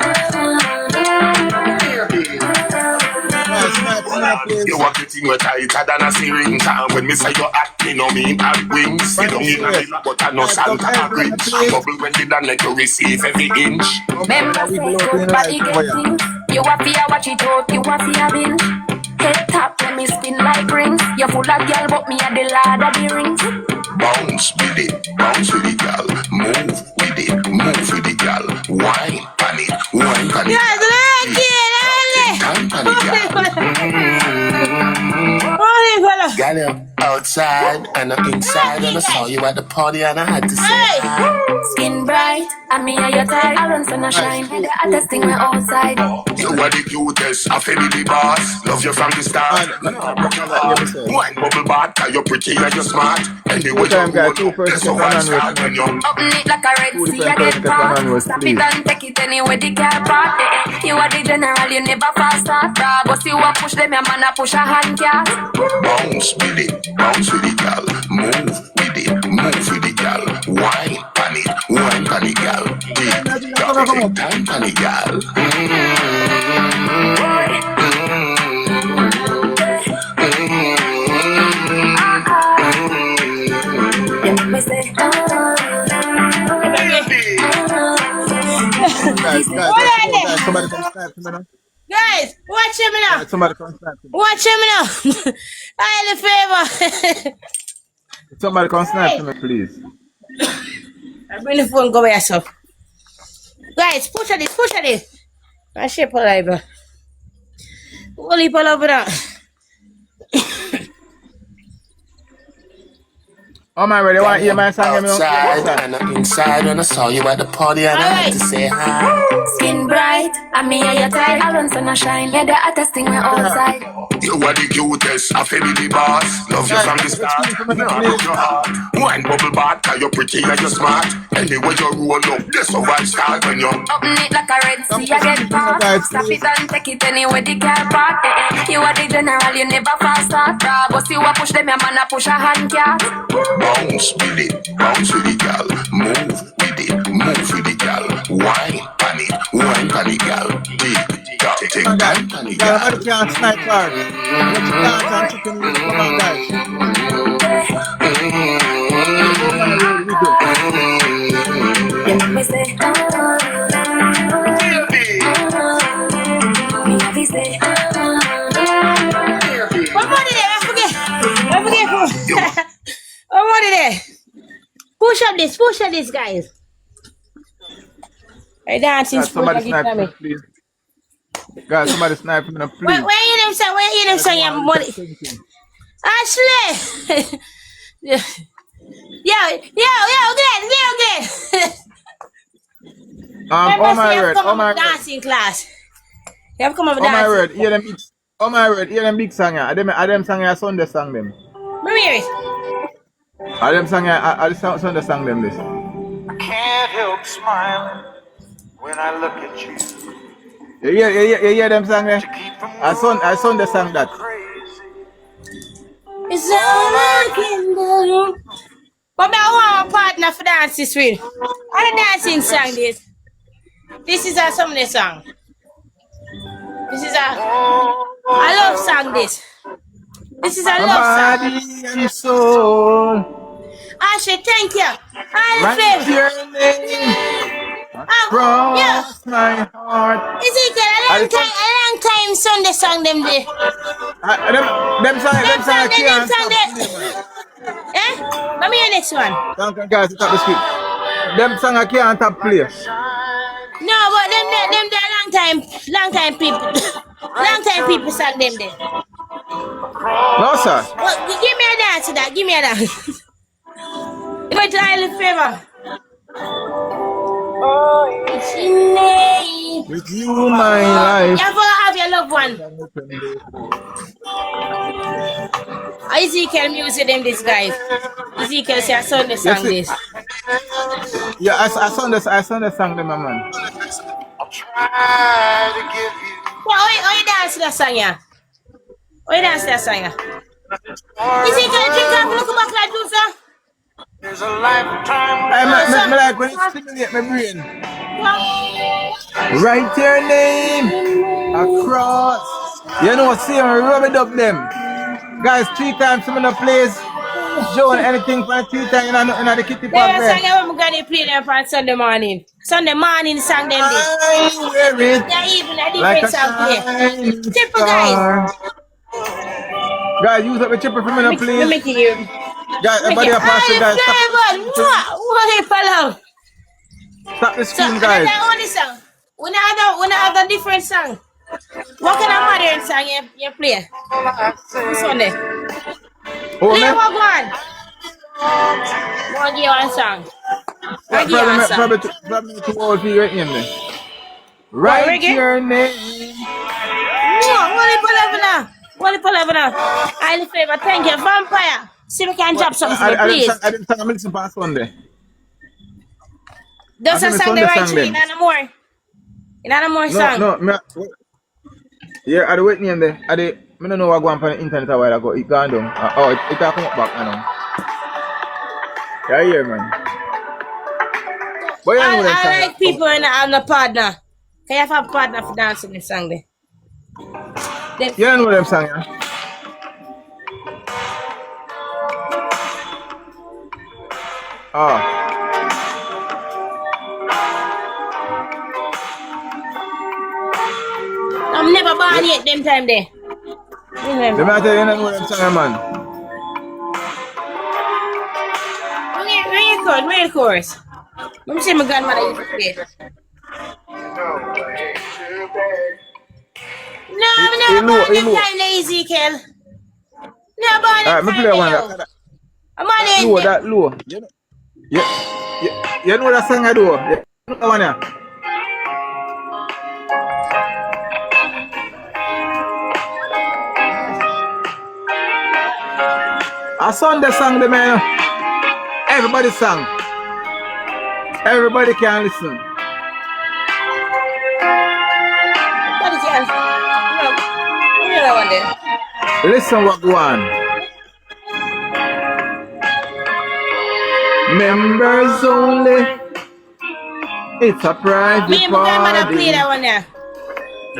Guys, snipe for me now, You please. want the thing with tighter than a syringe. And when me say you act, me no mean act wings. You But don't it's need a serious. mirror, but I know Snipe, come Santa a help me now, Grinch. please. Bubble when the done like you receive every inch. I'm remember gonna say wiggle out good in the body light over get here. things. You a fear watch it out, you a fear binge. Head top when me spin like rings. You full of girl, but me a the lord of the rings. Bounce with it, bounce with the gal. Move with it, move with the gal. Wine pan it, wine pan it, Guys, gal. look Take time pan it, gal. Holy fella. Gal, you outside and I'm inside, and I saw you at the party and I had to say Hey! hi. Skin bright, and me a your type. I run sun a Nice. shine, head the hottest thing my outside. You are the cutest, I feel the boss. Love you from the start. Man, Me not man, broke your that hear heart. me say. Wine bubble bath, cause you're pretty and you're smart. 2 Anyway, you times, guys. roll 2 up, person that's how catch one I on start me, when you're please. Open it like a red 2 sea, I different get person catch one caught. on me, Stop it please. and take it anywhere the car part. You are the general, you never fast start. But you a push them, your man a push a hand cat. bounce with it, bounce with the gal. Move with it, move with the gal. Wine pan it, gal. Man, Take, I think got I'm to gonna come take up. time pan it, gal. You make me say, Baby. Guys, guys, What watch it are out. they? Guys, somebody come snipe to me now. Guys, watch him now. Guys, somebody come snipe to me. Watch him now. I the favor. Somebody come snipe to Hey, me, please. I bring the phone, go by yourself. Guys, push at this, push at this. I shape alive. Holy pull over that. Oh my ready, want to hear my song? Let me know. Hear my Outside song. and I'm inside when I saw you at the party and I had Alright. to say hi. skin bright, and me a your type. I run sun a shine, head the hottest thing my outside. You are the cutest, I feel the boss. Love you Guys, from the put the start. screen for me Me now, not broke please. your heart. Wine bubble bath, cause you're pretty and you're smart. Anyway, you roll up, that's how I start when you're Open it like a red Come sea, I put the get screen for me, caught. guys, Stop please. it and take it anywhere the car part. You are the general, you never fast start. But you a push them, your man a push a hand cat. bounce with the gal. Move with it, move with the gal. Wine pan it, gal. Take Come on, guys. time pan it, Yeah, gal. nobody can't snipe hard. Let your dance and chicken wings. Come on, guys. Oh my word, wiggle. You make me say, me happy say, One more there, I forget. I forget. One more there. Push up this, guys. I dancing Guys, spoon somebody again snipe for for me, me. please. Guys, somebody snipe for me now, please. Where you them say? Where you them Guys, say? come Your on, money. thinking. Ashley. Yo, Glenn. Oh Remember, say my you have word, come oh up my with word, dancing class. You have come up with oh my word. dancing. Hear them big, oh my word, hear them big song. I them song a Sunday song them. Mary. I them song I Sunday song them this. Can't help smiling when I look at you. You hear them song there? To keep from I Sunday song that. crazy. It's all I can do. But I want a partner for dancing with. I dancing song this. This is a Sunday song. This is a love song this. This is a My love song. body and soul. Ashley, thank you. All the Write favor. your name Yeah. across my heart. Ezekiel, I just a long time Sunday song them there. them song Them I song them can't song stop there. play, man. Eh? Let me hear next one. Thank you guys to top the screen. Them song I can't stop play. No, but them there long time people, long time people sang them there. No sir. Well, give me a dance to that. Give me a dance. Go to Island Favor. It's in name. With you my life. You have to have your loved one. Ezekiel music them this guys. Ezekiel say I saw the You song see, this. yeah, I saw the song them, man. I'll try to give you Yeah, how you dance to that song, yeah? How you dance to that song, yeah? more Ezekiel, drink up, world. look back like you, sir. There's a lifetime I No, left. me sir. like when it Sir. stimulate my brain. Sir. Write your name across. You know, see him rub it up them. Guys, 3 times some in the place. Joe and anything for 3 times in the kitty pack There's a there. song I'm gonna play them on Sunday morning. Sunday morning song them this. I wear it Yeah, even a like different a song play. shining Triple guys. star. Guys, use up the chipper for me now, We please. make it here. Guys, Make everybody it a pass it, all guys. Stop the flavor. screen, please. What a fellow. Stop the So screen, guys. another only song. We not have a different song. What kind of modern song you play? All I This say one there. Oh, Play man. what one? One give you one song. I give you one song. Probably too old for you right here. What Write reggae? your name. What if I live now? What if I live now? Highly favor. Thank you, vampire. See if we can drop something for me, please. I didn't sing. I'm listening past one day. I Does a think it's song on the the right song tree? them. Not no more. Not more No, song. no. Yeah, I the wait name there. I don't know what go on the internet a while ago. It gone down. Oh, it come up back. I know. Yeah, yeah, man. But you know them song. I like people in on the partner. Can you have a partner for dancing this song there? Them, You know them song, yeah? Oh. I'm never born yet them time there. The Remember. matter you know them song, man. Real chorus. Let me see my grandmother used to play. No, I'm never born them Low. time there, Ezekiel. Never born them Alright, me time play there, one. yo. I'm on the end. That low. You know that song I do? You know that one, yeah? I sung the song, the man. Everybody sang. Everybody can listen. What is it? You know that one there. Listen what go on. Members only. It's a private Me and my grandmother party. play that one there.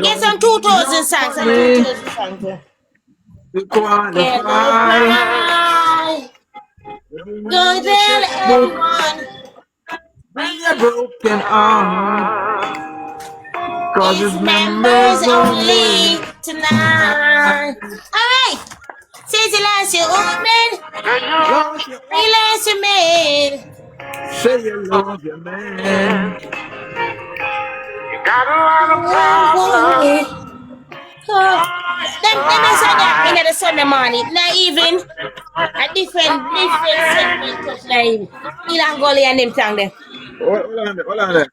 Get some 2000 songs. Some 2000 songs there. To Can't qualify. Go tell everyone. Bring a broken heart. Cause It's it's members members only only. tonight. Alright. Since the last year woman, realize you made. Say you love your man. You got a lot of problems. Them is on that in the Sunday morning. Not even a different segment touch na even. Ilang gully and them tongue there. Hold on there.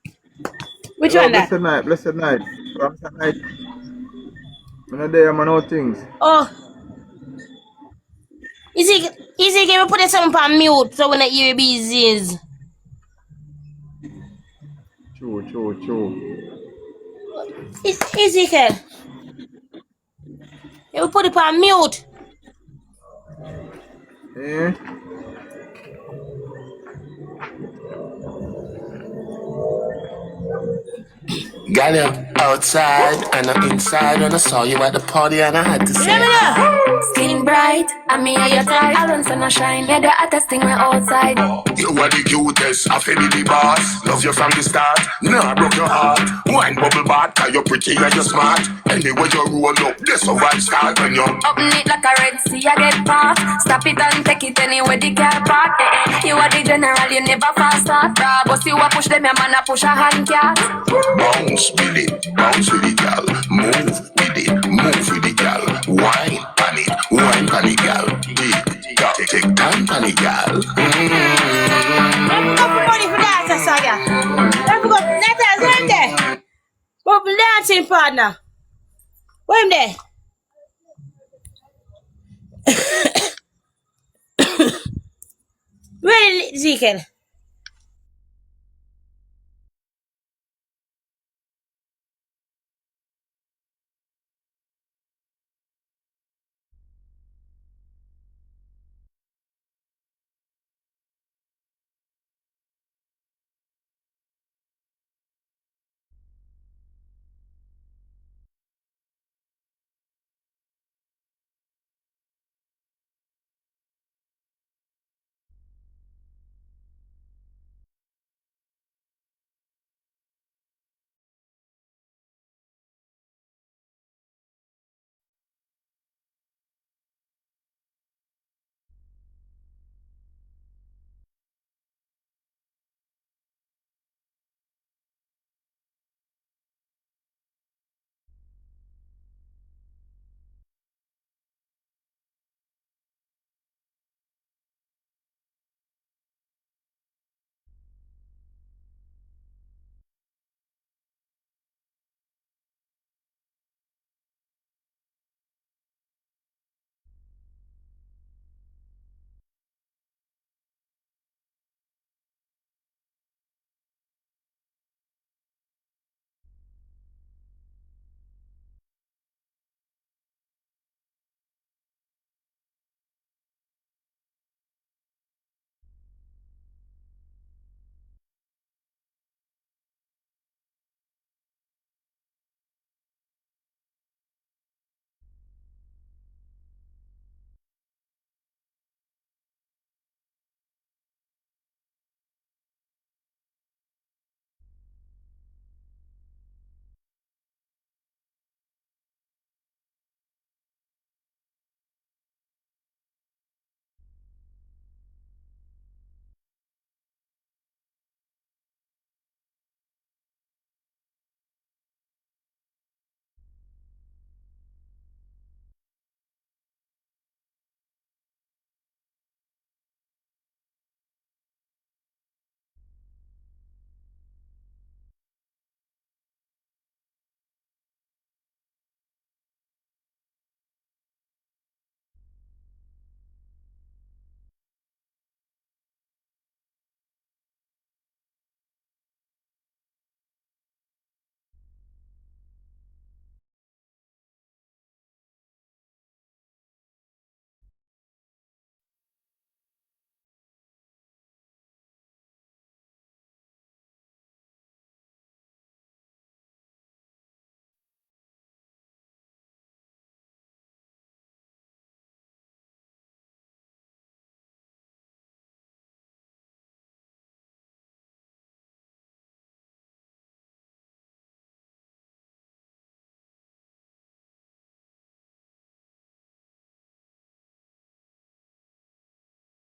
Which Hello, one that? blessed night. Blessed night. I'm not there, man, all things. Oh. Ezekiel, we put it something on mute so when the ear business. True. Ezekiel. You put it on mute. Eh? Got you outside and I'm inside when I saw you at the party and I had to say Remember that? Skin bright, I mean your tight. I run sun and shine, yeah, the hottest thing right outside. you are the cutest, I feel the boss. Love you from the start, nah, broke your heart. Wine bubble bath, cause you're pretty and you're smart. Anyway you roll up, this a vibe start when you're Open it like a red sea, I get part. Stop it and take it anywhere the car park. You are the general, you never fast start. But you a push them, your man a push a hand cat. bounce with it, gal. Move with it, gal. Wine pan it, gal. Take time pan it, gal. Don't go for money for that, Saga. Don't go. That's right there. Go for dancing partner. Where him there? Ezekiel.